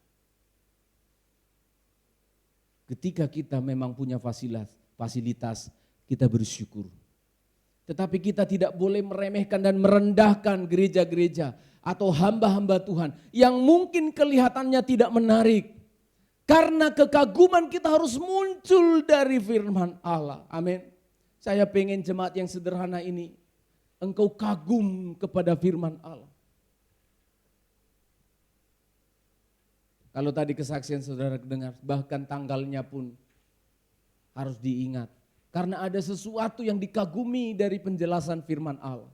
Ketika kita memang punya fasilitas, kita bersyukur. Tetapi kita tidak boleh meremehkan dan merendahkan gereja-gereja atau hamba-hamba Tuhan yang mungkin kelihatannya tidak menarik. Karena kekaguman kita harus muncul dari firman Allah. Amin. Saya pengen jemaat yang sederhana ini, engkau kagum kepada firman Allah. Kalau tadi kesaksian saudara dengar, bahkan tanggalnya pun harus diingat. Karena ada sesuatu yang dikagumi dari penjelasan firman Allah.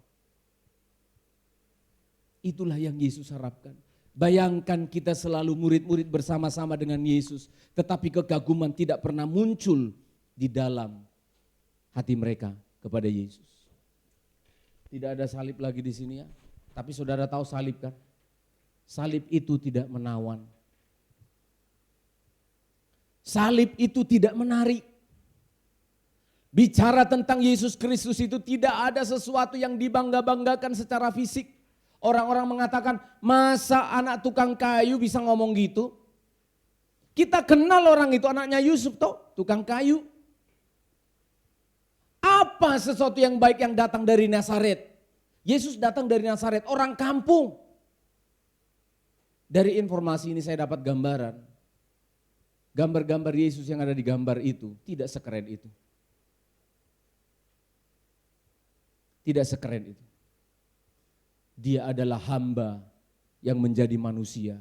Itulah yang Yesus harapkan. Bayangkan kita selalu murid-murid bersama-sama dengan Yesus. Tetapi kekaguman tidak pernah muncul di dalam hati mereka kepada Yesus. Tidak ada salib lagi di sini ya. Tapi saudara tahu salib kan? Salib itu tidak menawan. Salib itu tidak menarik. Bicara tentang Yesus Kristus itu tidak ada sesuatu yang dibangga-banggakan secara fisik. Orang-orang mengatakan, masa anak tukang kayu bisa ngomong gitu? Kita kenal orang itu, anaknya Yusuf toh, tukang kayu. Apa sesuatu yang baik yang datang dari Nazaret? Yesus datang dari Nazaret, orang kampung. Dari informasi ini saya dapat gambaran. Gambar-gambar Yesus yang ada di gambar itu tidak sekeren itu. Tidak sekeren itu. Dia adalah hamba yang menjadi manusia.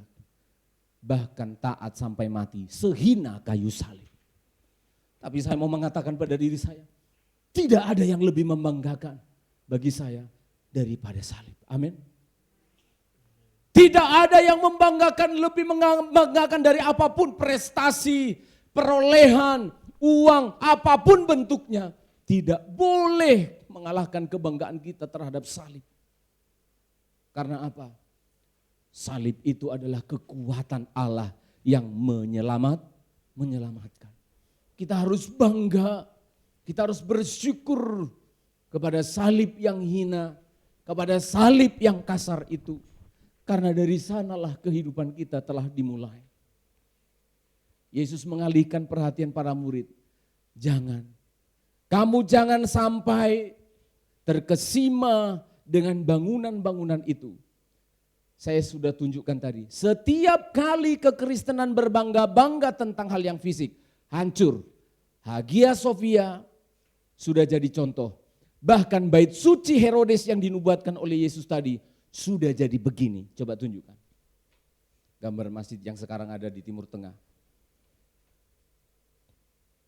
Bahkan taat sampai mati, sehina kayu salib. Tapi saya mau mengatakan pada diri saya, tidak ada yang lebih membanggakan bagi saya daripada salib. Amin. Tidak ada yang membanggakan, lebih membanggakan dari apapun prestasi, perolehan, uang, apapun bentuknya. Tidak boleh mengalahkan kebanggaan kita terhadap salib. Karena apa? Salib itu adalah kekuatan Allah yang menyelamatkan. Kita harus bangga, kita harus bersyukur kepada salib yang hina, kepada salib yang kasar itu. Karena dari sanalah kehidupan kita telah dimulai. Yesus mengalihkan perhatian para murid. Kamu jangan sampai terkesima dengan bangunan-bangunan itu. Saya sudah tunjukkan tadi, setiap kali kekristenan berbangga-bangga tentang hal yang fisik, hancur. Hagia Sophia sudah jadi contoh. Bahkan bait suci Herodes yang dinubuatkan oleh Yesus tadi sudah jadi begini. Coba tunjukkan. Gambar masjid yang sekarang ada di Timur Tengah.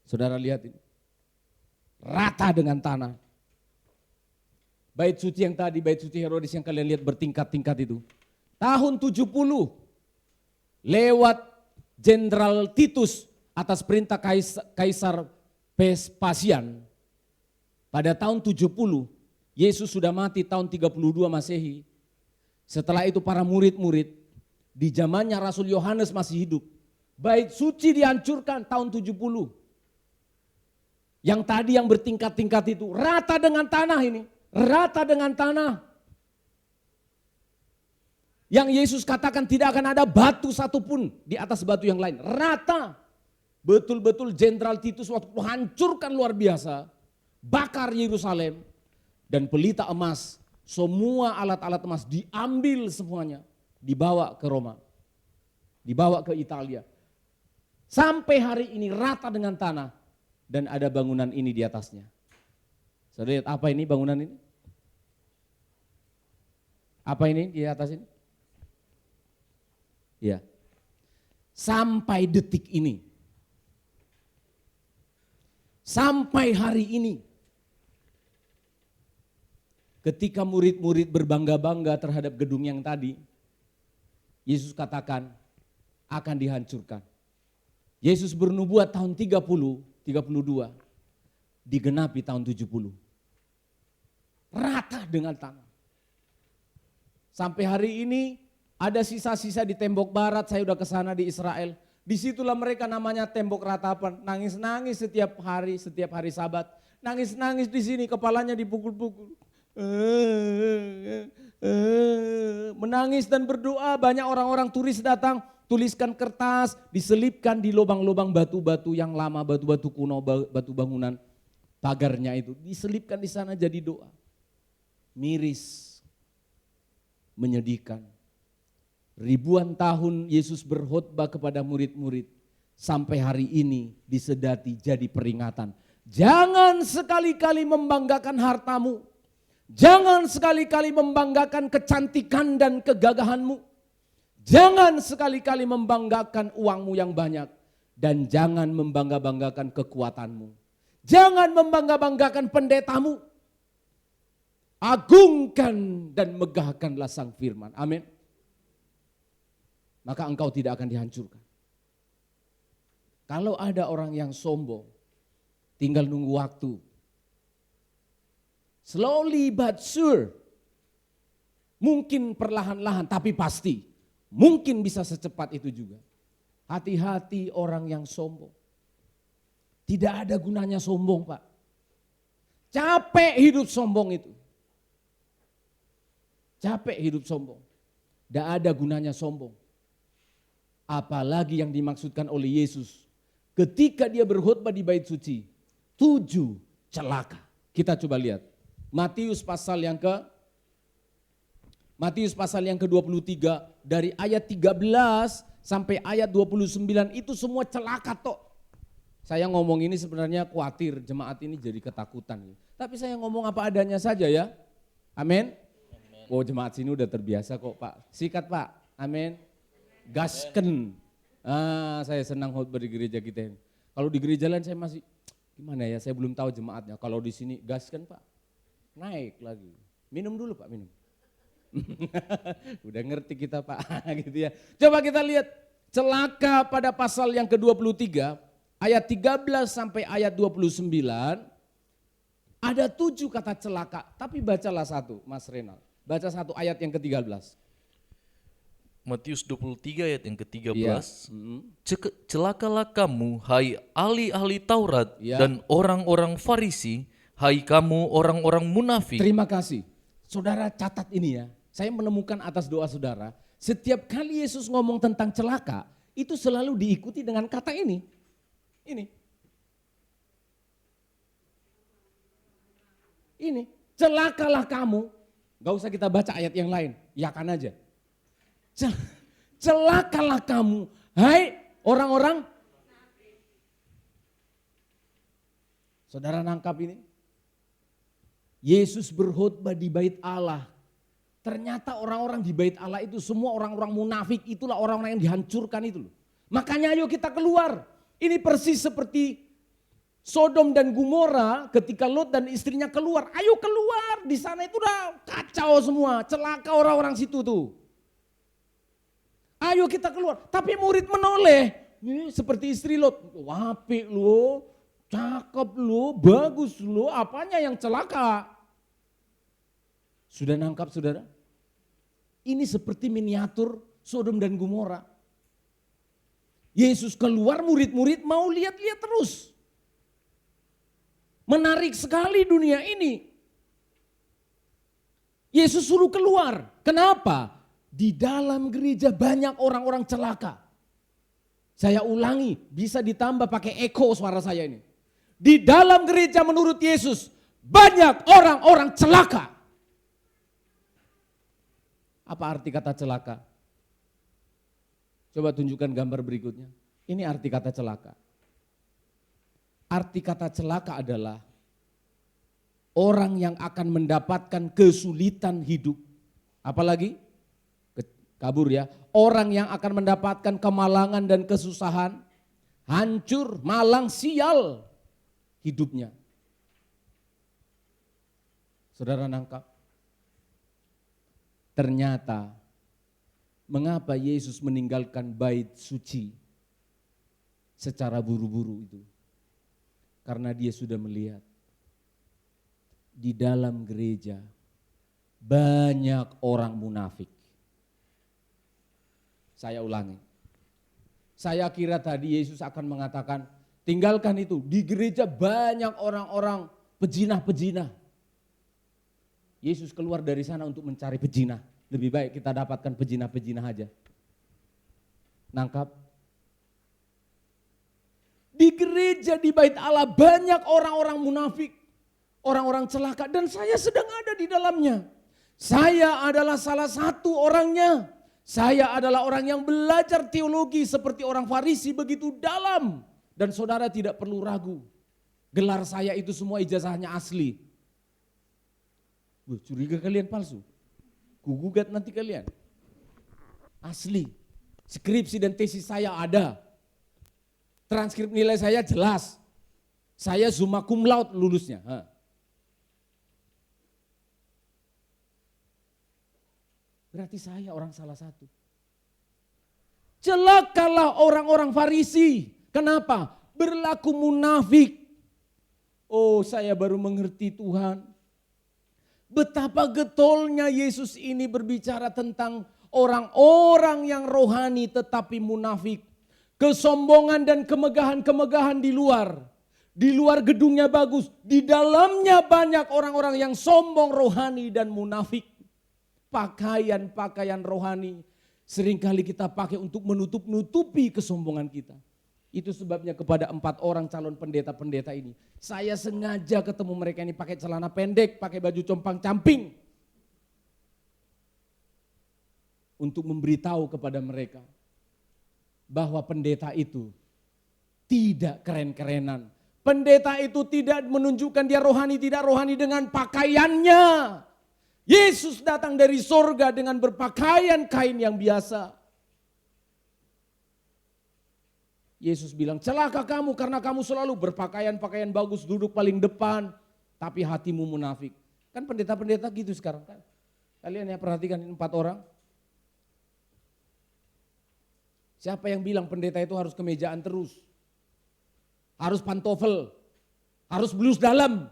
Saudara lihat ini. Rata dengan tanah. Bait suci yang tadi, bait suci Herodes yang kalian lihat bertingkat-tingkat itu. Tahun 70 lewat Jenderal Titus atas perintah Kaisar Vespasian. Pada tahun 70 Yesus sudah mati tahun 32 Masehi. Setelah itu para murid-murid di zamannya Rasul Yohanes masih hidup. Bait suci dihancurkan tahun 70. Yang tadi yang bertingkat-tingkat itu rata dengan tanah ini. Rata dengan tanah. Yang Yesus katakan tidak akan ada batu satupun di atas batu yang lain. Rata. Betul-betul Jenderal Titus waktu hancurkan luar biasa. Bakar Yerusalem. Dan pelita emas. Semua alat-alat emas diambil semuanya. Dibawa ke Roma. Dibawa ke Italia. Sampai hari ini rata dengan tanah. Dan ada bangunan ini di atasnya. Saudara lihat apa ini bangunan ini? Apa ini di atas ini? Ya. Sampai detik ini. Sampai hari ini. Ketika murid-murid berbangga-bangga terhadap gedung yang tadi, Yesus katakan akan dihancurkan. Yesus bernubuat tahun 32, digenapi tahun 70. Rata dengan tanah. Sampai hari ini ada sisa-sisa di tembok barat, saya udah kesana di Israel. Disitulah mereka namanya tembok ratapan, nangis-nangis setiap hari Sabat. Nangis-nangis di sini, kepalanya dipukul-pukul. Menangis dan berdoa, banyak orang-orang turis datang, tuliskan kertas, diselipkan di lubang-lubang batu-batu yang lama, batu-batu kuno, batu bangunan. Pagarnya itu diselipkan di sana jadi doa. Miris, menyedihkan. Ribuan tahun Yesus berkhotbah kepada murid-murid. Sampai hari ini disedati jadi peringatan. Jangan sekali-kali membanggakan hartamu. Jangan sekali-kali membanggakan kecantikan dan kegagahanmu. Jangan sekali-kali membanggakan uangmu yang banyak. Dan jangan membangga-banggakan kekuatanmu. Jangan membangga-banggakan pendetamu. Agungkan dan megahkanlah sang firman. Amin. Maka engkau tidak akan dihancurkan. Kalau ada orang yang sombong, tinggal nunggu waktu. Slowly but sure. Mungkin perlahan-lahan tapi pasti. Mungkin bisa secepat itu juga. Hati-hati orang yang sombong. Tidak ada gunanya sombong, Pak. Capek hidup sombong itu. Capek hidup sombong. Tidak ada gunanya sombong. Apalagi yang dimaksudkan oleh Yesus. Ketika dia berkhotbah di bait suci. 7 celaka. Kita coba lihat. Matius pasal yang ke-23 dari ayat 13 sampai ayat 29 itu semua celaka tok. Saya ngomong ini sebenarnya khawatir jemaat ini jadi ketakutan. Tapi saya ngomong apa adanya saja ya. Amin. Oh jemaat sini udah terbiasa kok Pak. Sikat Pak. Amin. Gasken. Saya senang khotbah di gereja kita ini. Kalau di gereja lain saya masih gimana ya, saya belum tahu jemaatnya. Kalau di sini gasken Pak. Naik lagi. Minum dulu Pak, minum. Udah ngerti kita Pak, gitu ya. Coba kita lihat celaka pada pasal yang ke-23, ayat 13 sampai ayat 29. Ada 7 kata celaka, tapi bacalah satu Mas Renal. Baca satu ayat yang ke-13. Matius 23 ayat yang ke-13. Iya. Celakalah kamu, hai ahli-ahli Taurat Ya. dan orang-orang Farisi, hai kamu orang-orang munafik. Terima kasih. Saudara catat ini ya. Saya menemukan atas doa saudara, setiap kali Yesus ngomong tentang celaka, itu selalu diikuti dengan kata ini. Ini. Ini. Celakalah kamu. Gak usah kita baca ayat yang lain. Yakan aja. Celakalah kamu. Hai orang-orang. Saudara nangkap ini? Yesus berkhotbah di bait Allah. Ternyata orang-orang di bait Allah itu semua orang-orang munafik. Itulah orang-orang yang dihancurkan itu loh. Makanya ayo kita keluar. Ini persis seperti Sodom dan Gomora ketika Lot dan istrinya keluar. Ayo keluar, di sana itu udah kacau semua. Celaka orang-orang situ tuh. Ayo kita keluar. Tapi murid menoleh. Ini seperti istri Lot. Apik lo, cakep lo, bagus lo. Apanya yang celaka? Sudah nangkap saudara? Ini seperti miniatur Sodom dan Gomora. Yesus keluar, murid-murid mau lihat-lihat terus. Menarik sekali dunia ini. Yesus suruh keluar. Kenapa? Di dalam gereja banyak orang-orang celaka. Saya ulangi, bisa ditambah pakai eko suara saya ini. Di dalam gereja menurut Yesus banyak orang-orang celaka. Apa arti kata celaka? Coba tunjukkan gambar berikutnya. Ini arti kata celaka. Arti kata celaka adalah orang yang akan mendapatkan kesulitan hidup. Apalagi? Kabur ya. Orang yang akan mendapatkan kemalangan dan kesusahan. Hancur, malang, sial hidupnya. Saudara nangkap? Ternyata mengapa Yesus meninggalkan bait suci secara buru-buru itu? Karena dia sudah melihat di dalam gereja banyak orang munafik. Saya ulangi. Saya kira tadi Yesus akan mengatakan, tinggalkan itu. Di gereja banyak orang-orang pejinah-pejinah. Yesus keluar dari sana untuk mencari pejinah. Lebih baik kita dapatkan pejinah-pejinah aja. Nangkap? Di gereja di bait Allah banyak orang-orang munafik. Orang-orang celaka dan saya sedang ada di dalamnya. Saya adalah salah satu orangnya. Saya adalah orang yang belajar teologi seperti orang Farisi begitu dalam. Dan saudara tidak perlu ragu. Gelar saya itu semua ijazahnya asli. Curiga kalian palsu? Kugugat nanti kalian. Asli. Skripsi dan tesis saya ada. Transkrip nilai saya jelas. Saya summa cum laude lulusnya. Berarti saya orang salah satu. Celakalah orang-orang Farisi. Kenapa? Berlaku munafik. Oh, saya baru mengerti Tuhan. Betapa getolnya Yesus ini berbicara tentang orang-orang yang rohani tetapi munafik. Kesombongan dan kemegahan-kemegahan di luar. Di luar gedungnya bagus. Di dalamnya banyak orang-orang yang sombong, rohani dan munafik. Pakaian-pakaian rohani seringkali kita pakai untuk menutup-nutupi kesombongan kita. Itu sebabnya kepada 4 orang calon pendeta-pendeta ini. Saya sengaja ketemu mereka ini pakai celana pendek, pakai baju compang-camping. Untuk memberitahu kepada mereka bahwa pendeta itu tidak keren-kerenan. Pendeta itu tidak menunjukkan dia rohani, tidak rohani dengan pakaiannya. Yesus datang dari sorga dengan berpakaian kain yang biasa. Yesus bilang, celaka kamu karena kamu selalu berpakaian-pakaian bagus, duduk paling depan, tapi hatimu munafik. Kan pendeta-pendeta gitu sekarang kan. Kalian ya perhatikan 4 orang. Siapa yang bilang pendeta itu harus kemejaan terus? Harus pantofel, harus blus dalam,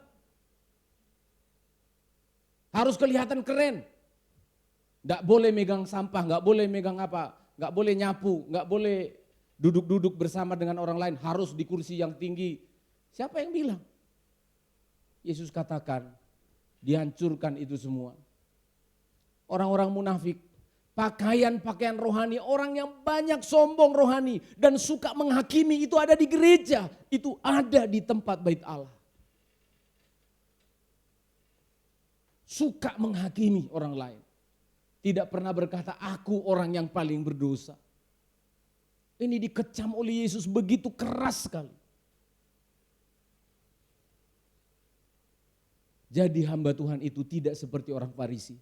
harus kelihatan keren. Nggak boleh megang sampah, nggak boleh megang apa, nggak boleh nyapu, nggak boleh duduk-duduk bersama dengan orang lain, harus di kursi yang tinggi. Siapa yang bilang? Yesus katakan, dihancurkan itu semua. Orang-orang munafik, pakaian-pakaian rohani, orang yang banyak sombong rohani dan suka menghakimi itu ada di gereja, itu ada di tempat bait Allah. Suka menghakimi orang lain. Tidak pernah berkata, aku orang yang paling berdosa. Ini dikecam oleh Yesus begitu keras sekali. Jadi hamba Tuhan itu tidak seperti orang Farisi.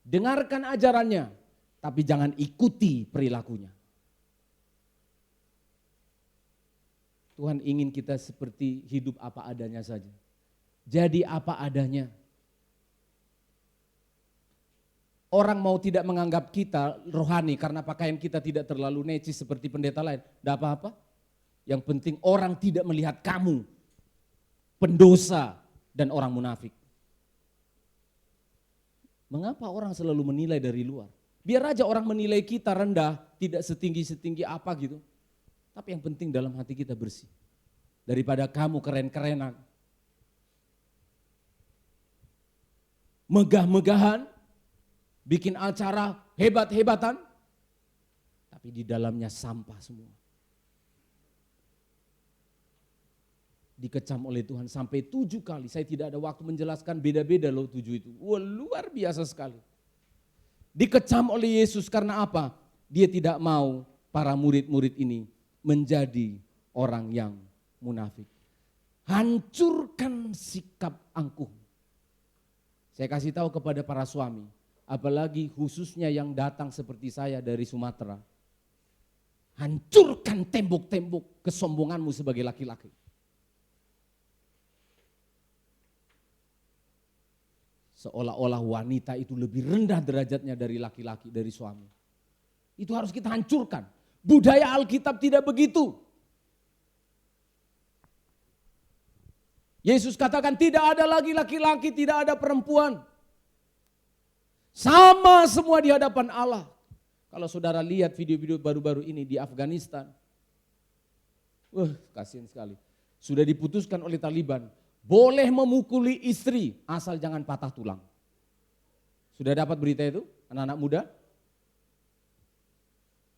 Dengarkan ajarannya, tapi jangan ikuti perilakunya. Tuhan ingin kita seperti hidup apa adanya saja. Jadi apa adanya. Orang mau tidak menganggap kita rohani karena pakaian kita tidak terlalu necis seperti pendeta lain. Tidak apa-apa. Yang penting orang tidak melihat kamu pendosa dan orang munafik. Mengapa orang selalu menilai dari luar? Biar aja orang menilai kita rendah, tidak setinggi-setinggi apa gitu. Tapi yang penting dalam hati kita bersih. Daripada kamu keren-kerenan. Megah-megahan, bikin acara hebat-hebatan, tapi di dalamnya sampah semua. Dikecam oleh Tuhan sampai 7 kali. Saya tidak ada waktu menjelaskan, beda-beda loh 7 itu. Wah, luar biasa sekali. Dikecam oleh Yesus karena apa? Dia tidak mau para murid-murid ini menjadi orang yang munafik. Hancurkan sikap angkuh. Saya kasih tahu kepada para suami, apalagi khususnya yang datang seperti saya dari Sumatera. Hancurkan tembok-tembok kesombonganmu sebagai laki-laki. Seolah-olah wanita itu lebih rendah derajatnya dari laki-laki, dari suami. Itu harus kita hancurkan. Budaya Alkitab tidak begitu. Yesus katakan tidak ada lagi laki-laki, tidak ada perempuan. Sama semua di hadapan Allah. Kalau saudara lihat video-video baru-baru ini di Afghanistan. Kasihan sekali. Sudah diputuskan oleh Taliban. Boleh memukuli istri asal jangan patah tulang. Sudah dapat berita itu anak-anak muda?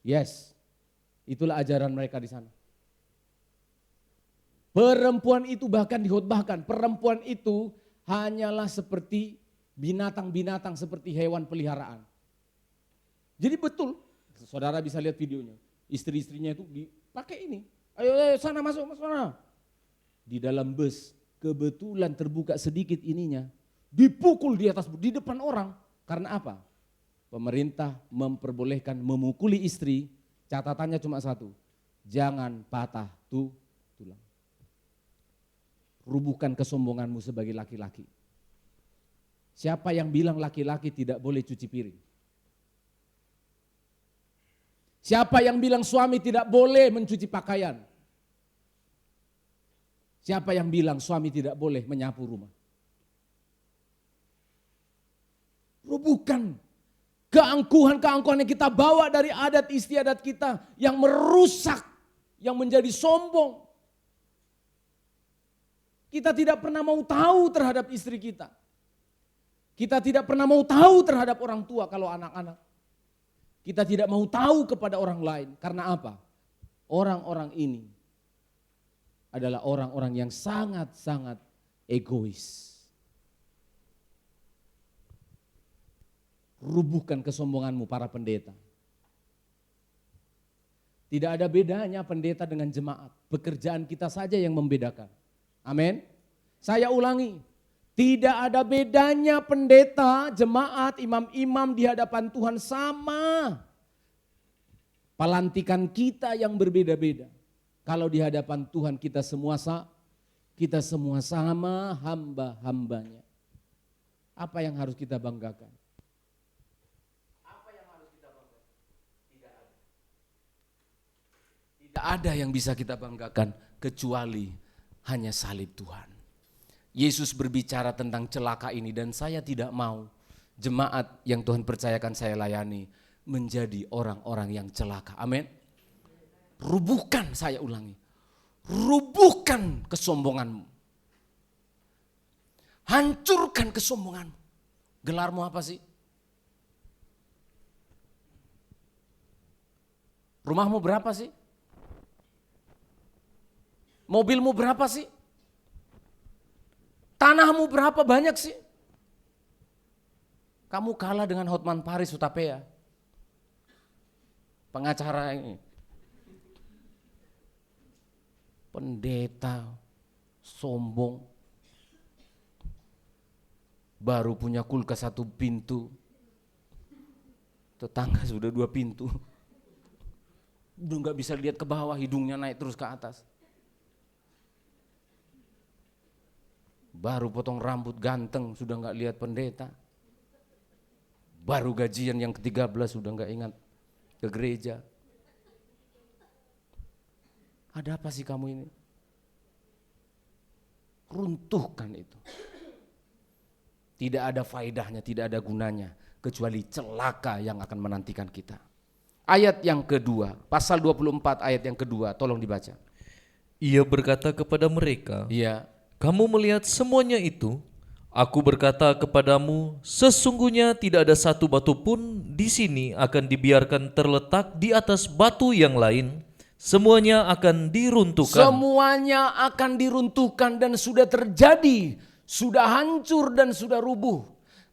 Yes, itulah ajaran mereka di sana. Perempuan itu bahkan dihotbahkan, perempuan itu hanyalah seperti binatang-binatang, seperti hewan peliharaan. Jadi betul, saudara bisa lihat videonya, istri-istrinya itu dipakai ini. Ayo sana masuk sana. Di dalam bus. Kebetulan terbuka sedikit ininya, dipukul di atas, di depan orang. Karena apa? Pemerintah memperbolehkan memukuli istri, catatannya cuma satu, jangan patah tulang. Rubuhkan kesombonganmu sebagai laki-laki. Siapa yang bilang laki-laki tidak boleh cuci piring? Siapa yang bilang suami tidak boleh mencuci pakaian? Siapa yang bilang suami tidak boleh menyapu rumah? Rubuhkan keangkuhan-keangkuhan yang kita bawa dari adat istiadat kita yang merusak, yang menjadi sombong. Kita tidak pernah mau tahu terhadap istri kita. Kita tidak pernah mau tahu terhadap orang tua kalau anak-anak. Kita tidak mau tahu kepada orang lain. Karena apa? Orang-orang ini adalah orang-orang yang sangat-sangat egois. Rubuhkan kesombonganmu para pendeta. Tidak ada bedanya pendeta dengan jemaat. Pekerjaan kita saja yang membedakan. Amin. Saya ulangi. Tidak ada bedanya pendeta, jemaat, imam-imam di hadapan Tuhan sama. Pelantikan kita yang berbeda-beda. Kalau di hadapan Tuhan kita semua sama hamba-hambanya. Apa yang harus kita banggakan? Apa yang harus kita banggakan? Tidak ada. Tidak ada yang bisa kita banggakan kecuali hanya salib Tuhan. Yesus berbicara tentang celaka ini dan saya tidak mau jemaat yang Tuhan percayakan saya layani menjadi orang-orang yang celaka. Amin. Rubuhkan, saya ulangi, rubuhkan kesombonganmu. Hancurkan kesombonganmu. Gelarmu apa sih? Rumahmu berapa sih? Mobilmu berapa sih? Tanahmu berapa banyak sih? Kamu kalah dengan Hotman Paris Hutapea, pengacara ini. Pendeta, sombong, baru punya kulkas 1 pintu, tetangga sudah 2 pintu. Udah gak bisa lihat ke bawah, hidungnya naik terus ke atas. Baru potong rambut ganteng, sudah gak lihat pendeta. Baru gajian yang ke-13 sudah gak ingat ke gereja. Ada apa sih kamu ini? Runtuhkan itu. Tidak ada faedahnya, tidak ada gunanya, kecuali celaka yang akan menantikan kita. Ayat yang kedua, pasal 24 ayat yang kedua, tolong dibaca. Ia berkata kepada mereka, Iya. kamu melihat semuanya itu? Aku berkata kepadamu, sesungguhnya tidak ada satu batu pun di sini akan dibiarkan terletak di atas batu yang lain. Semuanya akan diruntuhkan. Semuanya akan diruntuhkan dan sudah terjadi, sudah hancur dan sudah rubuh.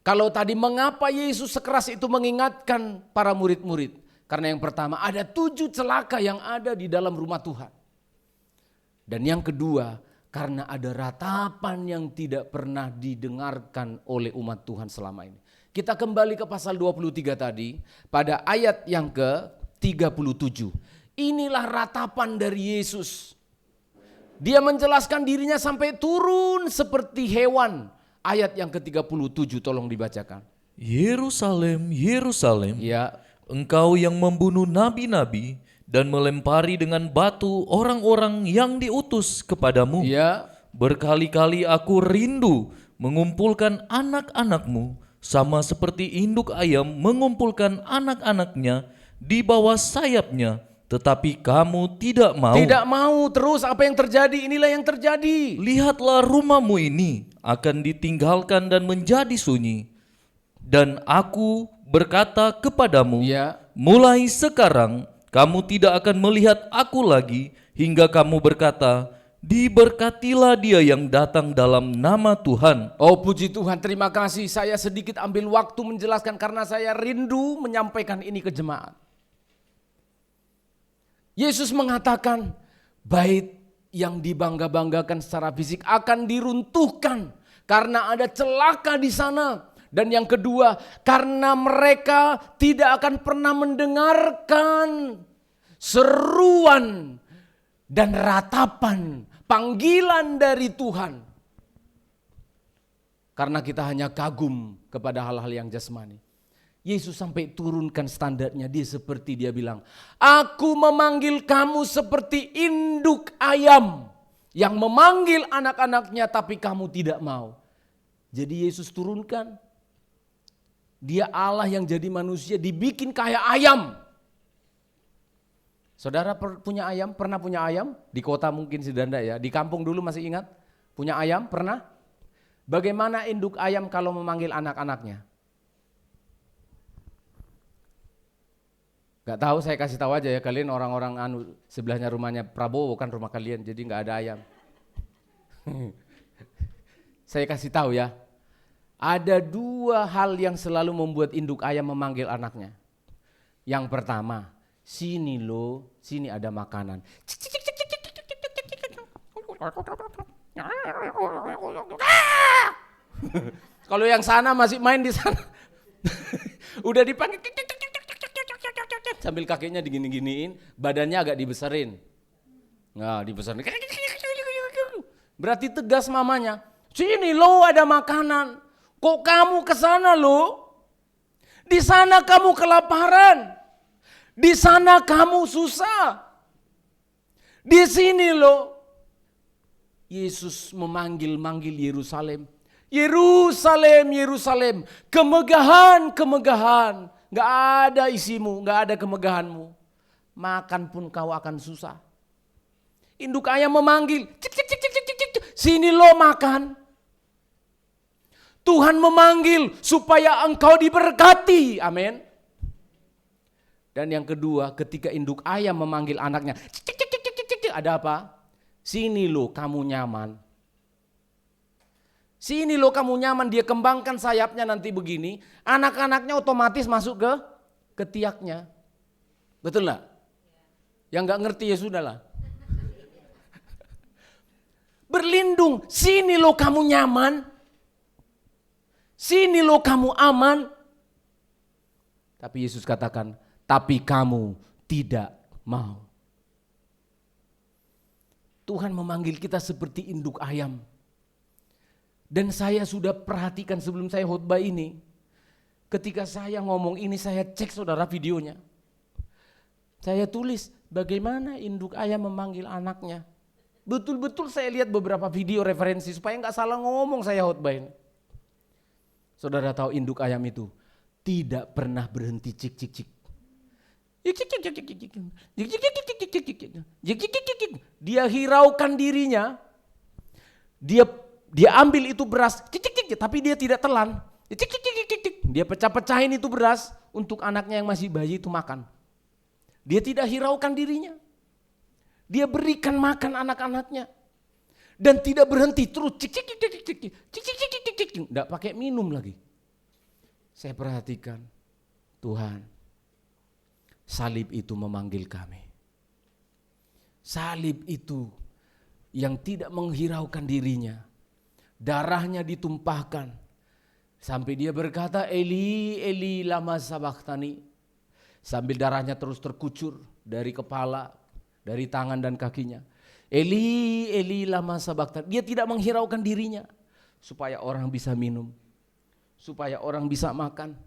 Kalau tadi mengapa Yesus sekeras itu mengingatkan para murid-murid? Karena yang pertama ada 7 celaka yang ada di dalam rumah Tuhan. Dan yang kedua karena ada ratapan yang tidak pernah didengarkan oleh umat Tuhan selama ini. Kita kembali ke pasal 23 tadi pada ayat yang ke-37. Inilah ratapan dari Yesus. Dia menjelaskan dirinya sampai turun seperti hewan. Ayat yang ke-37 tolong dibacakan. Yerusalem, Yerusalem, Ya. engkau yang membunuh nabi-nabi dan melempari dengan batu orang-orang yang diutus kepadamu. Ya. Berkali-kali aku rindu mengumpulkan anak-anakmu sama seperti induk ayam mengumpulkan anak-anaknya di bawah sayapnya, tetapi kamu tidak mau. Tidak mau. Terus apa yang terjadi? Inilah yang terjadi. Lihatlah, rumahmu ini akan ditinggalkan dan menjadi sunyi. Dan aku berkata kepadamu, Ya. mulai sekarang kamu tidak akan melihat aku lagi hingga kamu berkata, diberkatilah dia yang datang dalam nama Tuhan. Oh puji Tuhan, terima kasih. Saya sedikit ambil waktu menjelaskan karena saya rindu menyampaikan ini ke jemaat. Yesus mengatakan bait yang dibangga-banggakan secara fisik akan diruntuhkan karena ada celaka di sana. Dan yang kedua, karena mereka tidak akan pernah mendengarkan seruan dan ratapan panggilan dari Tuhan. Karena kita hanya kagum kepada hal-hal yang jasmani. Yesus sampai turunkan standarnya, dia bilang, aku memanggil kamu seperti induk ayam yang memanggil anak-anaknya tapi kamu tidak mau. Jadi Yesus turunkan, dia Allah yang jadi manusia dibikin kayak ayam. Saudara punya ayam, pernah punya ayam? Di kota mungkin sudah enggak ya, di kampung dulu masih ingat? Punya ayam, pernah? Bagaimana induk ayam kalau memanggil anak-anaknya? Gak tahu, saya kasih tahu aja ya, kalian orang-orang sebelahnya rumahnya Prabowo kan rumah kalian, jadi gak ada ayam. Saya kasih tahu ya, ada 2 hal yang selalu membuat induk ayam memanggil anaknya. Yang pertama, sini lo, sini ada makanan. Kalau yang sana masih main di sana, udah dipanggil, sambil kakinya digini-giniin, badannya agak dibesarin. Nah, dibesarin. Berarti tegas mamanya, sini lo ada makanan. Kok kamu ke sana lo? Di sana kamu kelaparan. Di sana kamu susah. Di sini lo. Yesus memanggil Yerusalem. Yerusalem, Yerusalem, kemegahan, kemegahan. Gak ada isimu, gak ada kemegahanmu. Makan pun kau akan susah. Induk ayam memanggil, cik, cik, cik, cik, cik, cik, cik. Sini lo makan. Tuhan memanggil supaya engkau diberkati. Amin. Dan yang kedua, ketika induk ayam memanggil anaknya, cik, cik, cik, cik, cik, cik, cik. Ada apa? Sini lo kamu nyaman. Sini lo kamu nyaman, dia kembangkan sayapnya nanti begini, anak-anaknya otomatis masuk ke tiaknya. Betul lah? Yang gak ngerti ya sudahlah. Berlindung, sini lo kamu nyaman, sini lo kamu aman. Tapi Yesus katakan, tapi kamu tidak mau. Tuhan memanggil kita seperti induk ayam. Dan saya sudah perhatikan sebelum saya khotbah ini, ketika saya ngomong ini saya cek saudara videonya. Saya tulis bagaimana induk ayam memanggil anaknya. Betul-betul saya lihat beberapa video referensi supaya nggak salah ngomong saya khotbah ini. Saudara tahu induk ayam itu tidak pernah berhenti cik cik cik. Dia hiraukan dirinya, dia ambil itu beras, tapi dia tidak telan. Dia pecah-pecahin itu beras untuk anaknya yang masih bayi itu makan. Dia tidak hiraukan dirinya. Dia berikan makan anak-anaknya. Dan tidak berhenti terus tidak pakai minum lagi. Saya perhatikan, Tuhan, salib itu memanggil kami. Salib itu yang tidak menghiraukan dirinya. Darahnya ditumpahkan sampai dia berkata Eli Eli lama sabachthani, sambil darahnya terus terkucur dari kepala, dari tangan dan kakinya. Eli Eli lama sabachthani. Dia tidak menghiraukan dirinya supaya orang bisa minum, supaya orang bisa makan,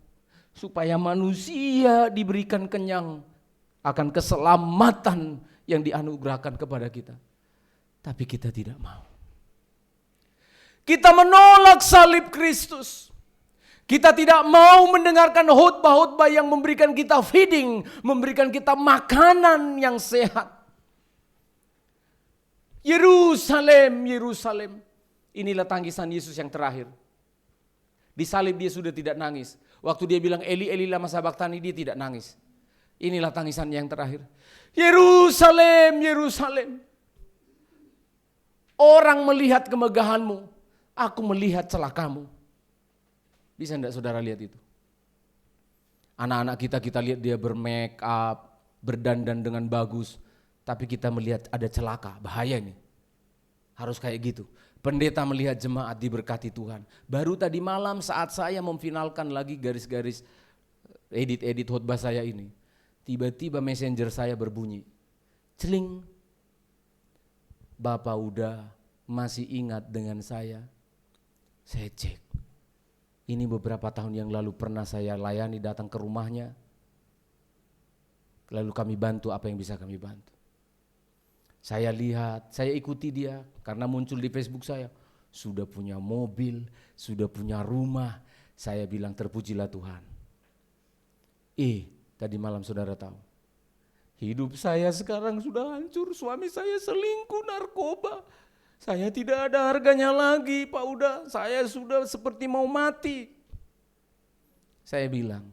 supaya manusia diberikan kenyang akan keselamatan yang dianugerahkan kepada kita. Tapi kita tidak mau. Kita menolak salib Kristus. Kita tidak mau mendengarkan khotbah-khotbah yang memberikan kita feeding, memberikan kita makanan yang sehat. Yerusalem, Yerusalem. Inilah tangisan Yesus yang terakhir. Di salib dia sudah tidak nangis. Waktu dia bilang Eli Eli lama sabachthani, dia tidak nangis. Inilah tangisan yang terakhir. Yerusalem, Yerusalem. Orang melihat kemegahanmu, aku melihat celakamu. Bisa enggak saudara lihat itu? Anak-anak kita lihat dia bermake up, berdandan dengan bagus. Tapi kita melihat ada celaka, bahaya nih. Harus kayak gitu. Pendeta melihat jemaat diberkati Tuhan. Baru tadi malam saat saya memfinalkan lagi garis-garis edit khotbah saya ini. Tiba-tiba messenger saya berbunyi. Celing. Bapak udah masih ingat dengan saya. Saya cek. Ini beberapa tahun yang lalu pernah saya layani, datang ke rumahnya. Lalu kami bantu apa yang bisa kami bantu. Saya lihat, saya ikuti dia karena muncul di Facebook saya. Sudah punya mobil, sudah punya rumah. Saya bilang terpujilah Tuhan. Tadi malam saudara tahu. Hidup saya sekarang sudah hancur, suami saya selingkuh, narkoba. Saya tidak ada harganya lagi Pak Uda, saya sudah seperti mau mati. Saya bilang,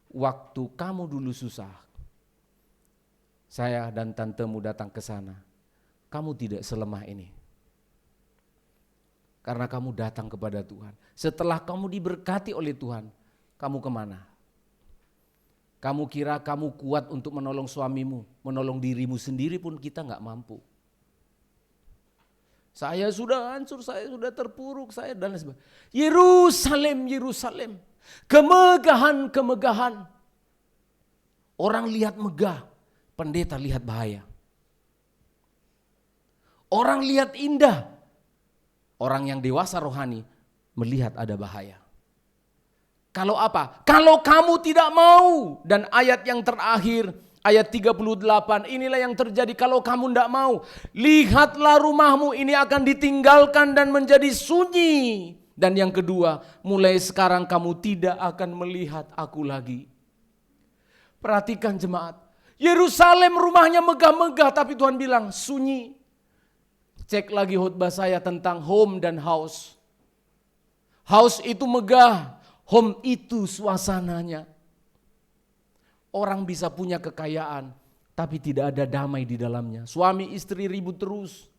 waktu kamu dulu susah, saya dan tantemu datang ke sana, kamu tidak selemah ini. Karena kamu datang kepada Tuhan. Setelah kamu diberkati oleh Tuhan, kamu kemana? Kamu kira kamu kuat untuk menolong suamimu, menolong dirimu sendiri pun kita gak mampu. Saya sudah hancur, saya sudah terpuruk, saya dan lain sebagainya. Yerusalem, Yerusalem, kemegahan, kemegahan. Orang lihat megah, pendeta lihat bahaya. Orang lihat indah, orang yang dewasa rohani melihat ada bahaya. Kalau apa? Kalau kamu tidak mau, dan ayat yang terakhir, ayat 38, inilah yang terjadi kalau kamu tidak mau. Lihatlah rumahmu ini akan ditinggalkan dan menjadi sunyi. Dan yang kedua, mulai sekarang kamu tidak akan melihat aku lagi. Perhatikan jemaat, Yerusalem rumahnya megah-megah, tapi Tuhan bilang sunyi. Cek lagi khotbah saya tentang home dan house. House itu megah, home itu suasananya. Orang bisa punya kekayaan, tapi tidak ada damai di dalamnya. Suami istri ribut terus.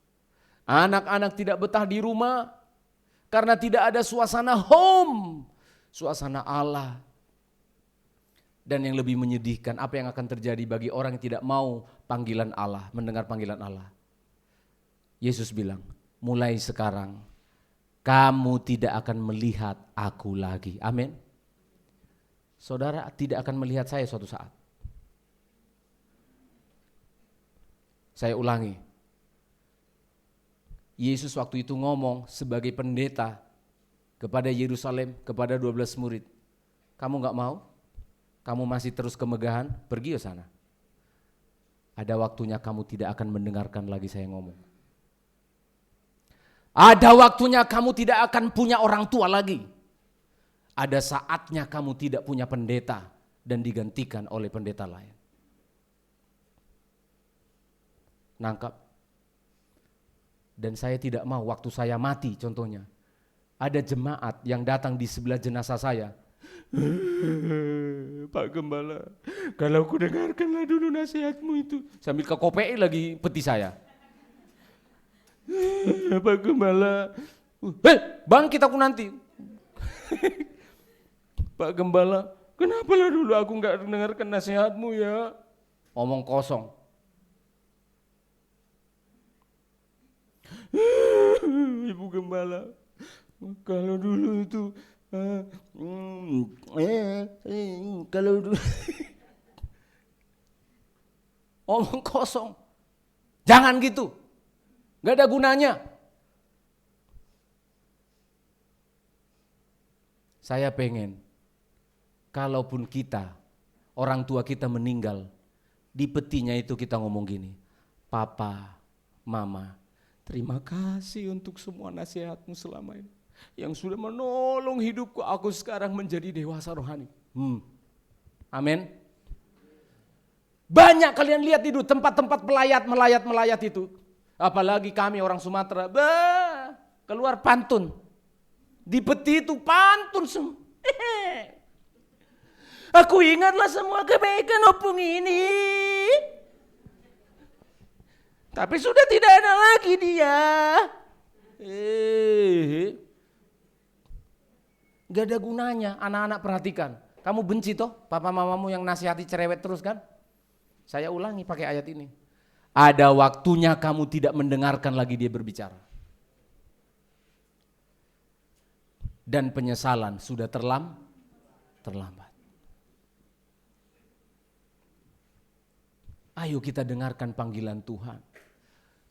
Anak-anak tidak betah di rumah, karena tidak ada suasana home, suasana Allah. Dan yang lebih menyedihkan, apa yang akan terjadi bagi orang yang tidak mau panggilan Allah, mendengar panggilan Allah. Yesus bilang, mulai sekarang kamu tidak akan melihat aku lagi. Amin. Saudara tidak akan melihat saya suatu saat. Saya ulangi. Yesus waktu itu ngomong sebagai pendeta kepada Yerusalem, kepada 12 murid. Kamu gak mau? Kamu masih terus kemegahan? Pergi ke sana. Ada waktunya kamu tidak akan mendengarkan lagi saya ngomong. Ada waktunya kamu tidak akan punya orang tua lagi. Ada saatnya kamu tidak punya pendeta dan digantikan oleh pendeta lain. Nangkap? Dan saya tidak mau waktu saya mati contohnya. Ada jemaat yang datang di sebelah jenazah saya. Pak Gembala, kalau aku dengarkanlah dulu nasihatmu itu. Sambil ke KPI lagi peti saya. Pak Gembala, bangkit aku nanti. Pak Gembala, kenapa lah dulu aku gak dengarkan nasihatmu ya? Omong kosong. Ibu Gembala, kalau dulu itu kalau dulu omong kosong, jangan gitu, gak ada gunanya. Saya pengen, kalaupun kita, orang tua kita meninggal, di petinya itu kita ngomong gini, Papa, Mama, terima kasih untuk semua nasihatmu selama ini. Yang sudah menolong hidupku, aku sekarang menjadi dewasa rohani. Amin. Banyak kalian lihat itu tempat-tempat melayat itu. Apalagi kami orang Sumatera, keluar pantun. Di peti itu pantun semua. Aku ingatlah semua kebaikan opung ini. Tapi sudah tidak ada lagi dia. Gak ada gunanya. Anak-anak perhatikan. Kamu benci toh papa mamamu yang nasihati cerewet terus kan? Saya ulangi pakai ayat ini. Ada waktunya kamu tidak mendengarkan lagi dia berbicara. Dan penyesalan sudah terlambat. Ayo kita dengarkan panggilan Tuhan.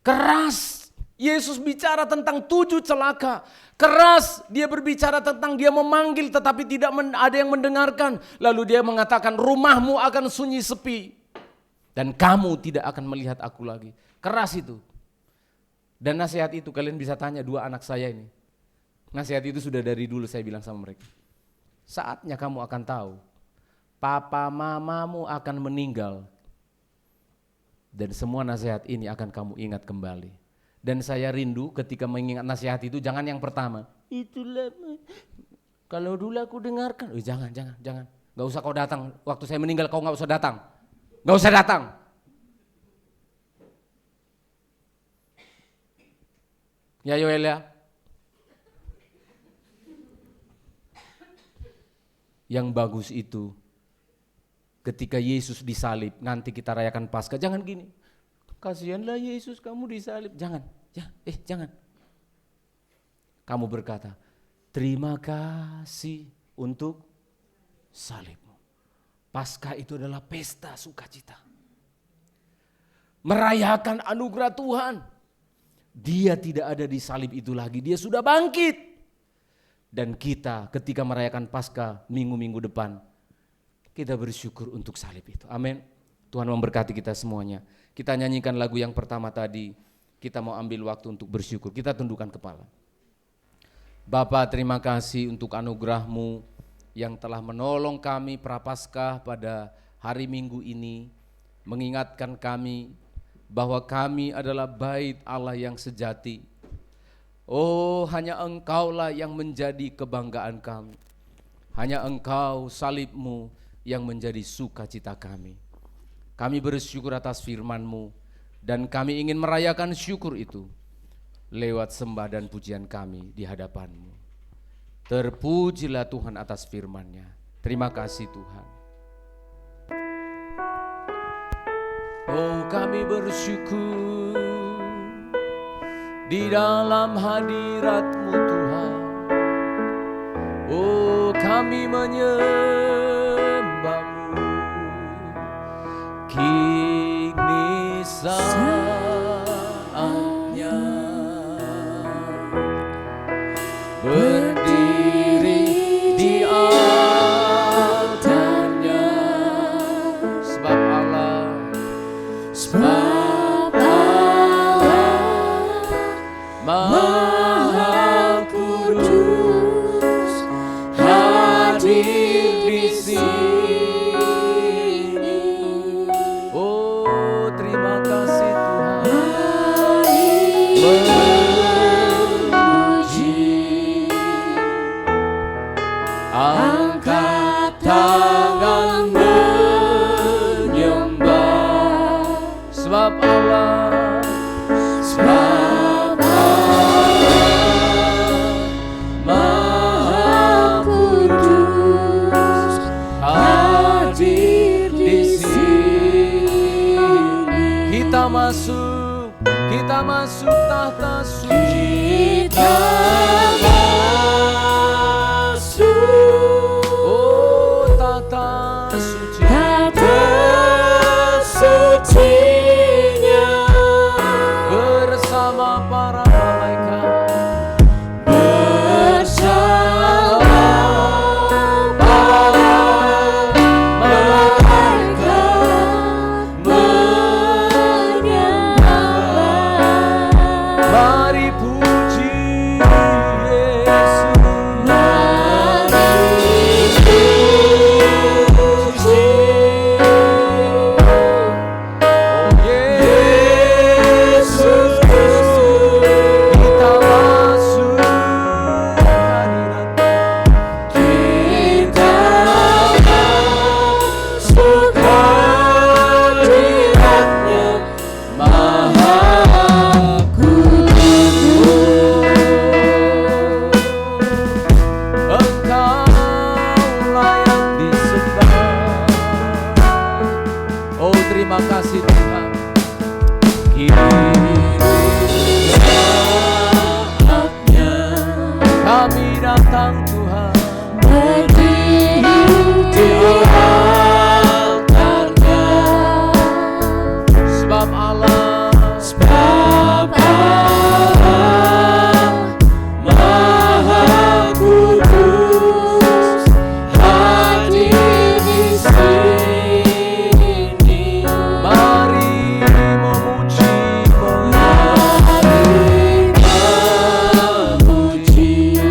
Keras, Yesus bicara tentang 7 celaka. Keras, dia berbicara tentang dia memanggil tetapi tidak ada yang mendengarkan. Lalu dia mengatakan rumahmu akan sunyi sepi. Dan kamu tidak akan melihat aku lagi. Keras itu. Dan nasihat itu kalian bisa tanya 2 anak saya ini. Nasihat itu sudah dari dulu saya bilang sama mereka. Saatnya kamu akan tahu. Papa mamamu akan meninggal. Dan semua nasihat ini akan kamu ingat kembali. Dan saya rindu ketika mengingat nasihat itu jangan yang pertama. Itulah kalau dulu aku dengarkan. Jangan. Gak usah kau datang. Waktu saya meninggal kau gak usah datang. Gak usah datang. Ya Yoel ya. Yang bagus itu ketika Yesus disalib, nanti kita rayakan Paskah, jangan gini. Kasihanlah Yesus kamu disalib. Jangan. Jangan. Kamu berkata, terima kasih untuk salibmu. Paskah itu adalah pesta sukacita. Merayakan anugerah Tuhan. Dia tidak ada di salib itu lagi, dia sudah bangkit. Dan kita ketika merayakan Paskah minggu-minggu depan, kita bersyukur untuk salib itu. Amin. Tuhan memberkati kita semuanya. Kita nyanyikan lagu yang pertama tadi. Kita mau ambil waktu untuk bersyukur. Kita tundukkan kepala. Bapa, terima kasih untuk anugerah-Mu yang telah menolong kami Prapaskah pada hari Minggu ini, mengingatkan kami bahwa kami adalah bait Allah yang sejati. Oh, hanya Engkaulah yang menjadi kebanggaan kami. Hanya Engkau, salib-Mu yang menjadi sukacita kami. Kami bersyukur atas firman-Mu dan kami ingin merayakan syukur itu lewat sembah dan pujian kami di hadapan-Mu. Terpujilah Tuhan atas firman-Nya. Terima kasih Tuhan. Oh, kami bersyukur di dalam hadirat-Mu Tuhan. Oh, kami menyembah-Mu. Kini saatnya berdiri di altarnya, sebab Allah Maha Kudus hadir di sini. Oh, terima kasih Tuhan. Memuji, angkat tangan menyembah, sebab Allah Maha Kudus hadir di sini. Kita masuk tahta suci. Kita masuk, oh, tahta suci. Tahta sucinya bersama para malaikat, bersama para malaikat menyembah. Mari puji Yesus, mari puji. Oh Yesus Kristus, kita masuk hadirat-Mu. Kita masuk hadirat-Nya, Maha Kudus. Engkau layak disembah. Oh, terima kasih Tuhan. Kini saatnya kami datang Tuhan, berdiri di altar-Nya, sebab Allah Maha Kudus hadir di sini. Mari memuji, memuji.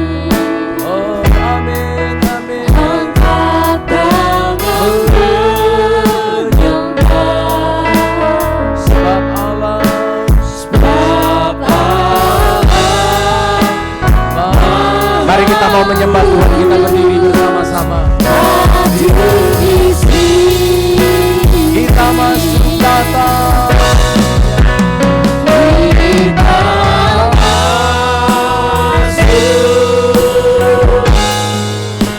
Oh, amin, amin. Angkat tangan menyembah, sebab Allah Mari kita mau menyembah Tuhan, kita berdiri bersama-sama. Kita masuk tahta. Kita masuk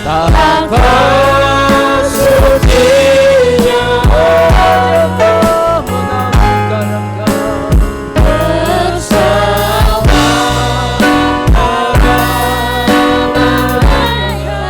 tahta sucinya. Allah mengagungkan Engkau bersama para malaikat.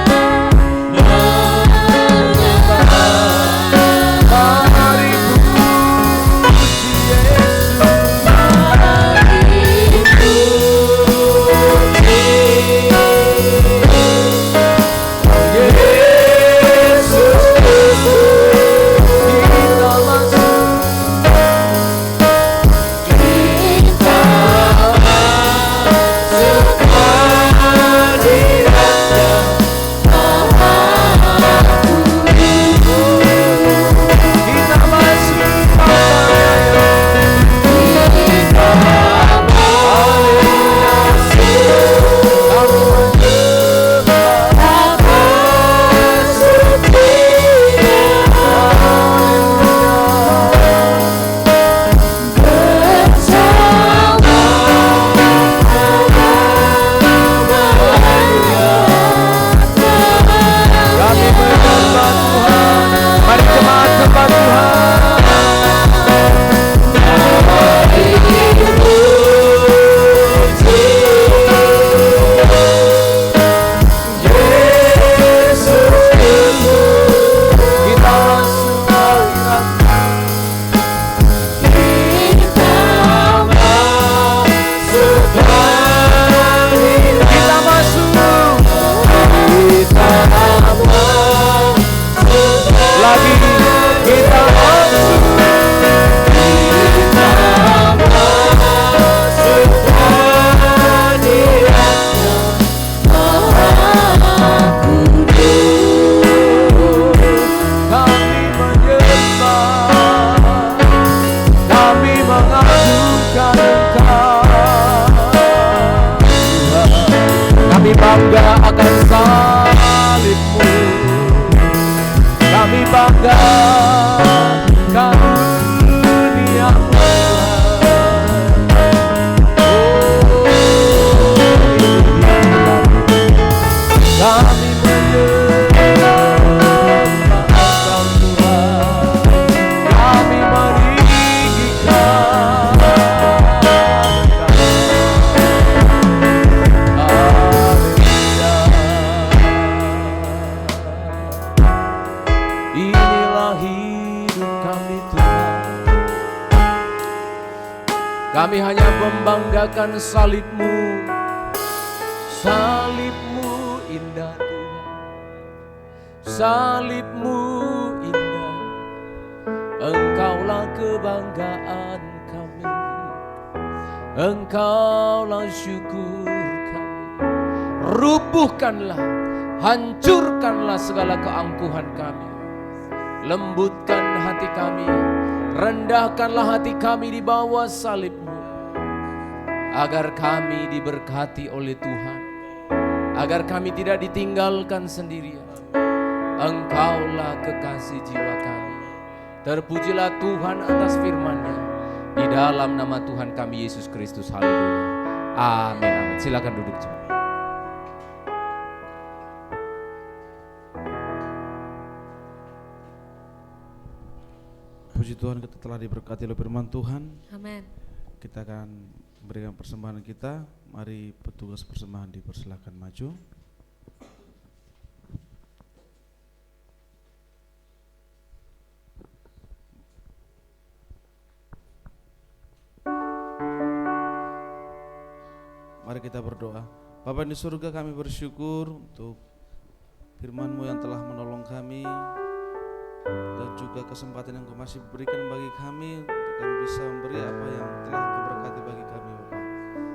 bangga akan salib-Mu. Kami bangga karunia Tuhan. Kami menyembah Engkau Tuhan. Kami meninggikan inilah hidup kami Tuhan. Kami hanya membanggakan salib-Mu. Salib-Mu indah Tuhan. Salib-Mu indah. Engkaulah kebanggaan kami. Engkaulah syukur kami. Rubuhkanlah, hancurkanlah segala keangkuhan kami. Lembutkan hati kami, rendahkanlah hati kami di bawah salib-Mu, agar kami diberkati oleh Tuhan, agar kami tidak ditinggalkan sendirian. Engkaulah kekasih jiwa kami. Terpujilah Tuhan atas firman-Nya, di dalam nama Tuhan kami Yesus Kristus. Haleluya. Amin, amin. Silakan duduk jemaat. Puji Tuhan, kita telah diberkati oleh firman Tuhan. Amin. Kita akan memberikan persembahan kita. Mari petugas persembahan dipersilakan maju. Mari kita berdoa. Bapa di surga, kami bersyukur untuk firman-Mu yang telah menolong kami, dan juga kesempatan yang Kau masih berikan bagi kami untuk kami bisa memberi apa yang telah Engkau berkati bagi kami, Bapak.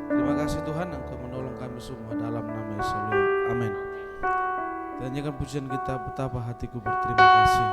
Terima kasih Tuhan, Engkau menolong kami semua dalam nama Yesus. Amin. Dan nyanyikan pujian kita, betapa hatiku berterima kasih.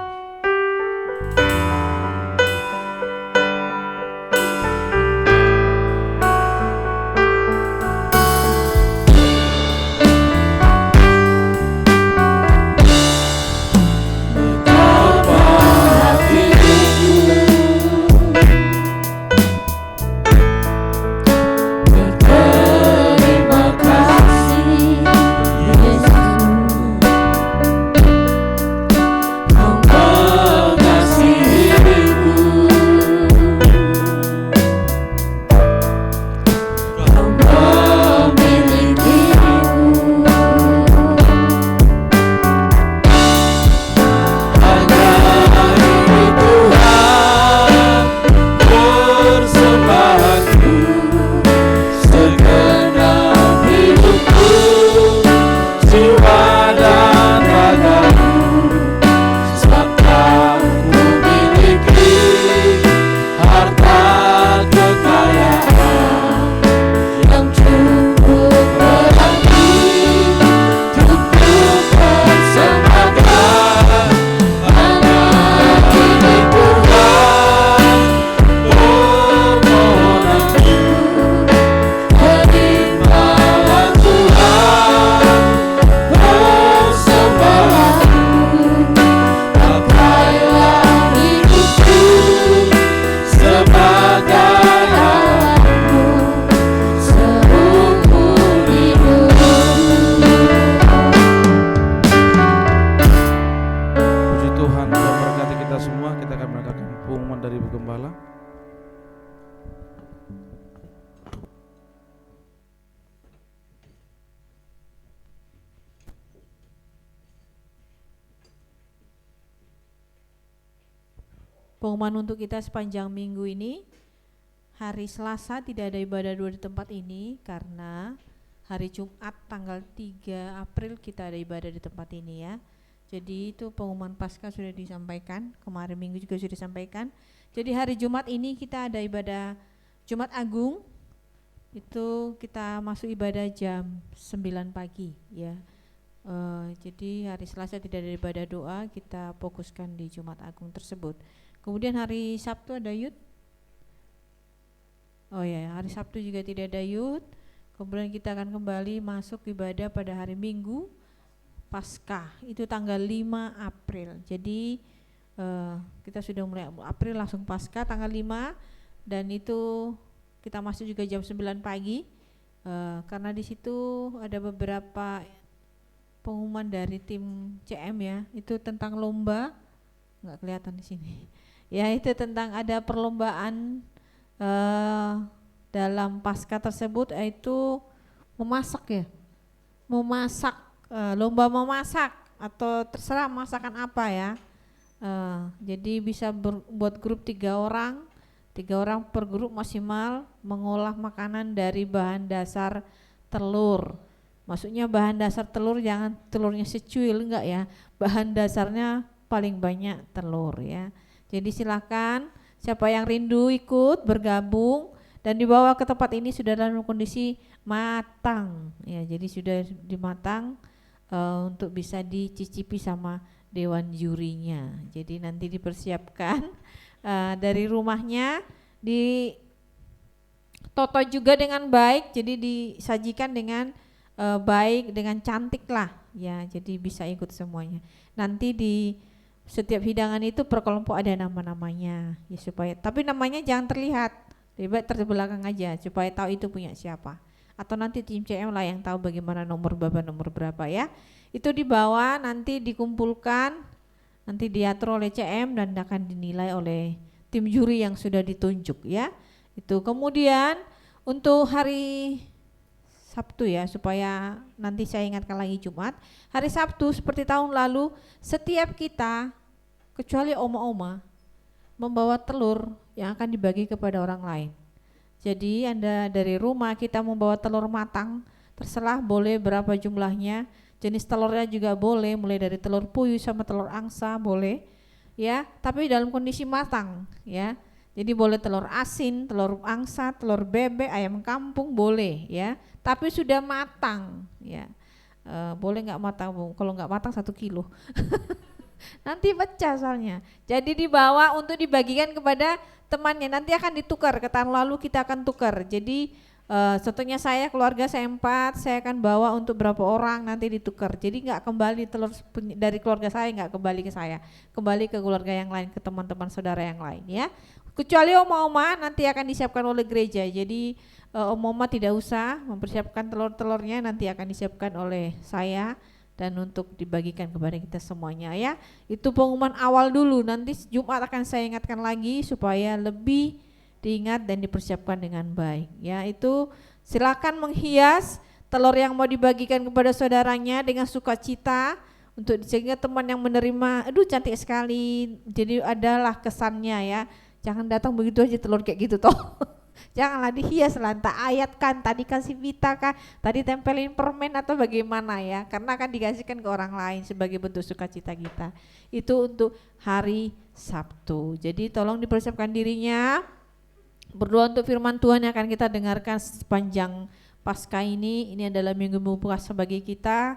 Pengumuman untuk kita sepanjang minggu ini, hari Selasa tidak ada ibadah dua di tempat ini karena hari Jumat tanggal 3 April kita ada ibadah di tempat ini ya. Jadi itu pengumuman Paskah sudah disampaikan, kemarin minggu juga sudah disampaikan. Jadi hari Jumat ini kita ada ibadah Jumat Agung, itu kita masuk ibadah jam 9 pagi ya. Jadi hari Selasa tidak ada ibadah doa, kita fokuskan di Jumat Agung tersebut. Kemudian hari Sabtu ada yud. Oh ya, hari Sabtu juga tidak ada yud. Kemudian kita akan kembali masuk ibadah pada hari Minggu Paskah, itu tanggal 5 April. Jadi kita sudah mulai April langsung Paskah tanggal 5, dan itu kita masuk juga jam 9 pagi karena di situ ada beberapa pengumuman dari tim CM ya, itu tentang lomba, nggak kelihatan di sini. Ya, itu tentang ada perlombaan dalam Paskah tersebut, yaitu memasak ya, memasak, lomba memasak atau terserah masakan apa ya. Jadi bisa buat grup 3 orang per grup maksimal, mengolah makanan dari bahan dasar telur. Maksudnya bahan dasar telur jangan telurnya secuil, enggak ya, bahan dasarnya paling banyak telur ya. Jadi silakan siapa yang rindu ikut bergabung, dan dibawa ke tempat ini sudah dalam kondisi matang ya, jadi sudah dimatang untuk bisa dicicipi sama dewan jurinya. Jadi nanti dipersiapkan dari rumahnya, di toto juga dengan baik, jadi disajikan dengan baik, dengan cantik lah ya, jadi bisa ikut semuanya. Nanti di setiap hidangan itu per kelompok ada nama-namanya ya, supaya tapi namanya jangan terlihat, lebih baik terbelakang aja supaya tahu itu punya siapa, atau nanti tim CM lah yang tahu bagaimana nomor berapa ya. Itu dibawa, nanti dikumpulkan, nanti diatur oleh CM dan akan dinilai oleh tim juri yang sudah ditunjuk ya. Itu kemudian untuk hari Sabtu ya, supaya nanti saya ingatkan lagi Jumat. Hari Sabtu seperti tahun lalu, setiap kita kecuali oma-oma membawa telur yang akan dibagi kepada orang lain. Jadi Anda dari rumah kita membawa telur matang, terserah boleh berapa jumlahnya, jenis telurnya juga boleh, mulai dari telur puyuh sama telur angsa boleh ya, tapi dalam kondisi matang ya. Jadi boleh telur asin, telur angsa, telur bebek, ayam kampung boleh ya, tapi sudah matang ya. Boleh nggak matang, kalau nggak matang 1 kilo nanti pecah soalnya. Jadi dibawa untuk dibagikan kepada temannya, nanti akan ditukar, ke tahun lalu kita akan tukar. Jadi contohnya saya, keluarga saya 4, saya akan bawa untuk berapa orang, nanti ditukar. Jadi nggak kembali telur dari keluarga saya, nggak kembali ke saya, kembali ke keluarga yang lain, ke teman-teman saudara yang lain ya. Kecuali oma-oma nanti akan disiapkan oleh gereja. Jadi oma-oma tidak usah mempersiapkan telur-telurnya, nanti akan disiapkan oleh saya dan untuk dibagikan kepada kita semuanya ya. Itu pengumuman awal dulu, nanti Jumat akan saya ingatkan lagi supaya lebih diingat dan dipersiapkan dengan baik ya. Itu silakan menghias telur yang mau dibagikan kepada saudaranya dengan sukacita, untuk sehingga teman yang menerima, aduh cantik sekali, jadi adalah kesannya ya. Jangan datang begitu aja telur kayak gitu toh. Janganlah, dihias lah, entah ayatkan, tadi kasih pita kah, tadi tempelin permen atau bagaimana ya, karena akan dikasihkan ke orang lain sebagai bentuk sukacita kita. Itu untuk hari Sabtu. Jadi tolong dipersiapkan dirinya, berdoa untuk firman Tuhan yang akan kita dengarkan sepanjang Paskah ini. Ini adalah minggu puasa bagi kita,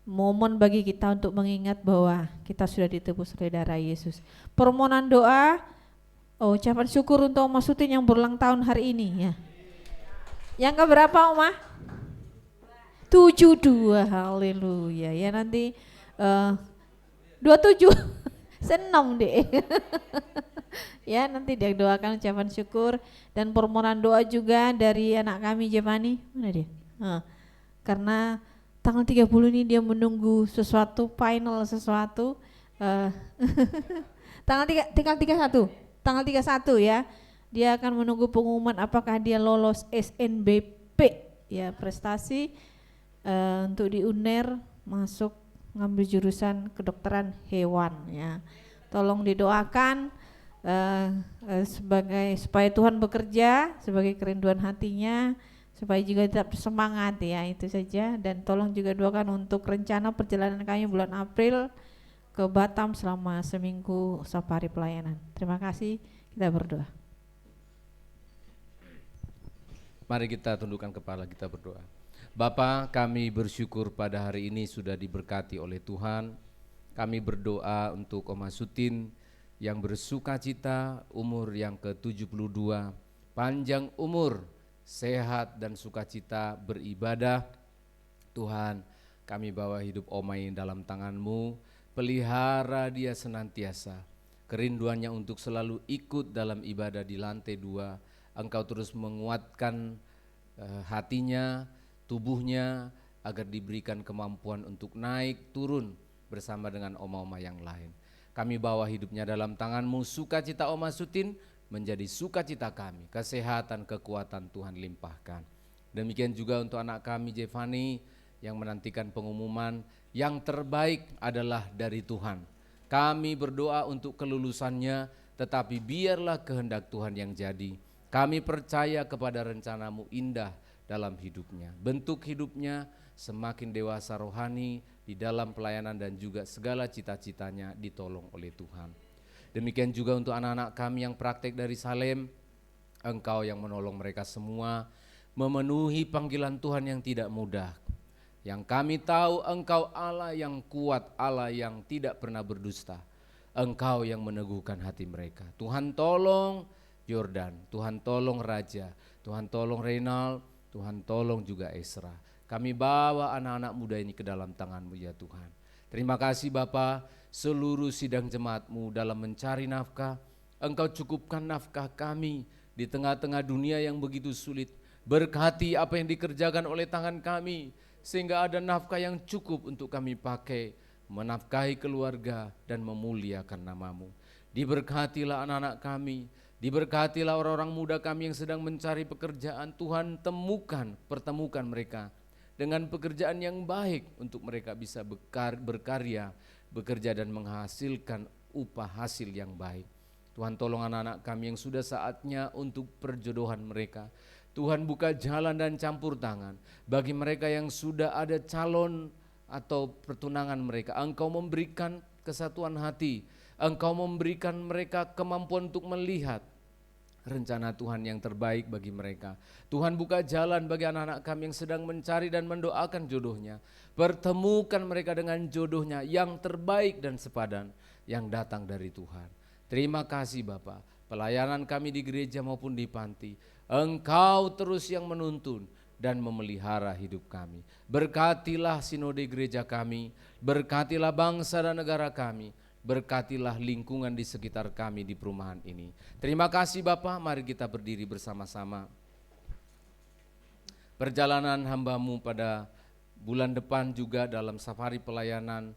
momen bagi kita untuk mengingat bahwa kita sudah ditebus oleh darah Yesus. Permohonan doa, ucapan syukur untuk Oma Sutin yang berulang tahun hari ini ya. Yang keberapa Oma? 72, haleluya ya. Nanti 27 senang deh. Ya, nanti dia doakan ucapan syukur dan permohonan doa juga dari anak kami Jemani. Mana dia? Karena tanggal 30 ini dia menunggu sesuatu, final sesuatu. Tanggal 31 ya, dia akan menunggu pengumuman apakah dia lolos SNBP ya, prestasi untuk di UNER, masuk ngambil jurusan kedokteran hewan ya. Tolong didoakan supaya Tuhan bekerja sebagai kerinduan hatinya, supaya juga tetap semangat ya, itu saja. Dan tolong juga doakan untuk rencana perjalanan kami bulan April ke Batam selama seminggu safari pelayanan. Terima kasih, kita berdoa. Mari kita tundukkan kepala, kita berdoa. Bapa, kami bersyukur pada hari ini sudah diberkati oleh Tuhan. Kami berdoa untuk Oma Sutin yang bersuka cita, umur yang ke-72, panjang umur sehat dan sukacita beribadah. Tuhan, kami bawa hidup Omai dalam tangan-Mu, pelihara dia senantiasa. Kerinduannya untuk selalu ikut dalam ibadah di lantai 2, Engkau terus menguatkan hatinya, tubuhnya, agar diberikan kemampuan untuk naik turun bersama dengan oma-oma yang lain. Kami bawa hidupnya dalam tangan-Mu, sukacita Oma Sutin menjadi sukacita kami, kesehatan, kekuatan Tuhan limpahkan. Demikian juga untuk anak kami Jevani yang menantikan pengumuman, yang terbaik adalah dari Tuhan. Kami berdoa untuk kelulusannya, tetapi biarlah kehendak Tuhan yang jadi. Kami percaya kepada rencana-Mu indah dalam hidupnya. Bentuk hidupnya semakin dewasa rohani di dalam pelayanan dan juga segala cita-citanya ditolong oleh Tuhan. Demikian juga untuk anak-anak kami yang praktek dari Salem, Engkau yang menolong mereka semua memenuhi panggilan Tuhan yang tidak mudah. Yang kami tahu Engkau Allah yang kuat, Allah yang tidak pernah berdusta. Engkau yang meneguhkan hati mereka. Tuhan tolong Jordan, Tuhan tolong Raja, Tuhan tolong Reynald, Tuhan tolong juga Esra. Kami bawa anak-anak muda ini ke dalam tangan-Mu ya Tuhan. Terima kasih Bapa, seluruh sidang jemaat-Mu dalam mencari nafkah. Engkau cukupkan nafkah kami di tengah-tengah dunia yang begitu sulit. Berkati apa yang dikerjakan oleh tangan kami, sehingga ada nafkah yang cukup untuk kami pakai, menafkahi keluarga dan memuliakan nama-Mu. Diberkatilah anak-anak kami, diberkatilah orang-orang muda kami yang sedang mencari pekerjaan. Tuhan pertemukan mereka dengan pekerjaan yang baik untuk mereka bisa berkarya, bekerja dan menghasilkan upah hasil yang baik. Tuhan tolong anak-anak kami yang sudah saatnya untuk perjodohan mereka. Tuhan buka jalan dan campur tangan bagi mereka yang sudah ada calon atau pertunangan mereka. Engkau memberikan kesatuan hati, Engkau memberikan mereka kemampuan untuk melihat rencana Tuhan yang terbaik bagi mereka. Tuhan buka jalan bagi anak-anak kami yang sedang mencari dan mendoakan jodohnya. Pertemukan mereka dengan jodohnya yang terbaik dan sepadan yang datang dari Tuhan. Terima kasih Bapa, pelayanan kami di gereja maupun di panti, Engkau terus yang menuntun dan memelihara hidup kami. Berkatilah sinode gereja kami, berkatilah bangsa dan negara kami, berkatilah lingkungan di sekitar kami di perumahan ini. Terima kasih Bapa, mari kita berdiri bersama-sama. Perjalanan hamba-Mu pada bulan depan juga dalam safari pelayanan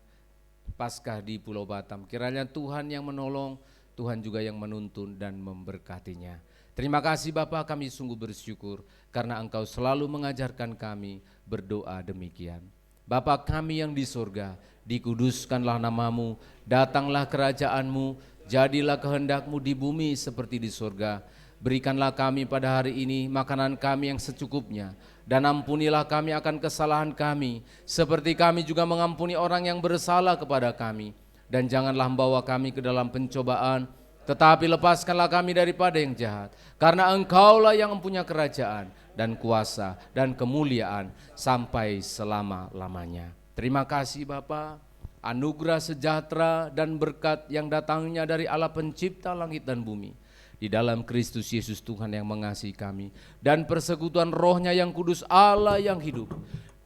Paskah di Pulau Batam. Kiranya Tuhan yang menolong, Tuhan juga yang menuntun dan memberkatinya. Terima kasih Bapa, kami sungguh bersyukur karena Engkau selalu mengajarkan kami berdoa demikian. Bapa kami yang di surga, dikuduskanlah nama-Mu, datanglah kerajaan-Mu, jadilah kehendak-Mu di bumi seperti di surga. Berikanlah kami pada hari ini makanan kami yang secukupnya, dan ampunilah kami akan kesalahan kami, seperti kami juga mengampuni orang yang bersalah kepada kami. Dan janganlah membawa kami ke dalam pencobaan, tetapi lepaskanlah kami daripada yang jahat. Karena Engkaulah yang mempunyai kerajaan dan kuasa dan kemuliaan sampai selama-lamanya. Terima kasih Bapa, anugerah sejahtera dan berkat yang datangnya dari Allah pencipta langit dan bumi, di dalam Kristus Yesus Tuhan yang mengasihi kami, dan persekutuan Roh-Nya yang kudus Allah yang hidup,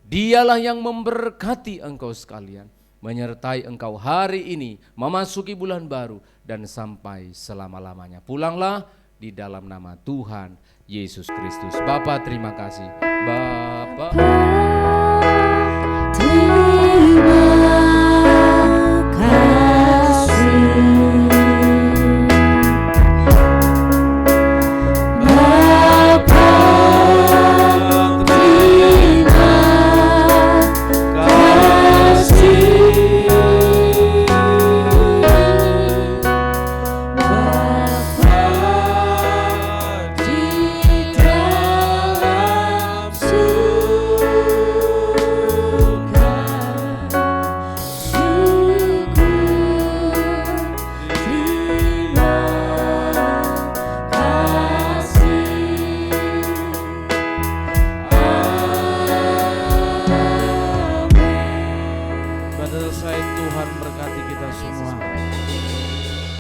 Dialah yang memberkati engkau sekalian, menyertai engkau hari ini memasuki bulan baru dan sampai selama-lamanya. Pulanglah di dalam nama Tuhan Yesus Kristus. Bapa terima kasih. Bapa Sudah selesai, Tuhan berkati kita semua.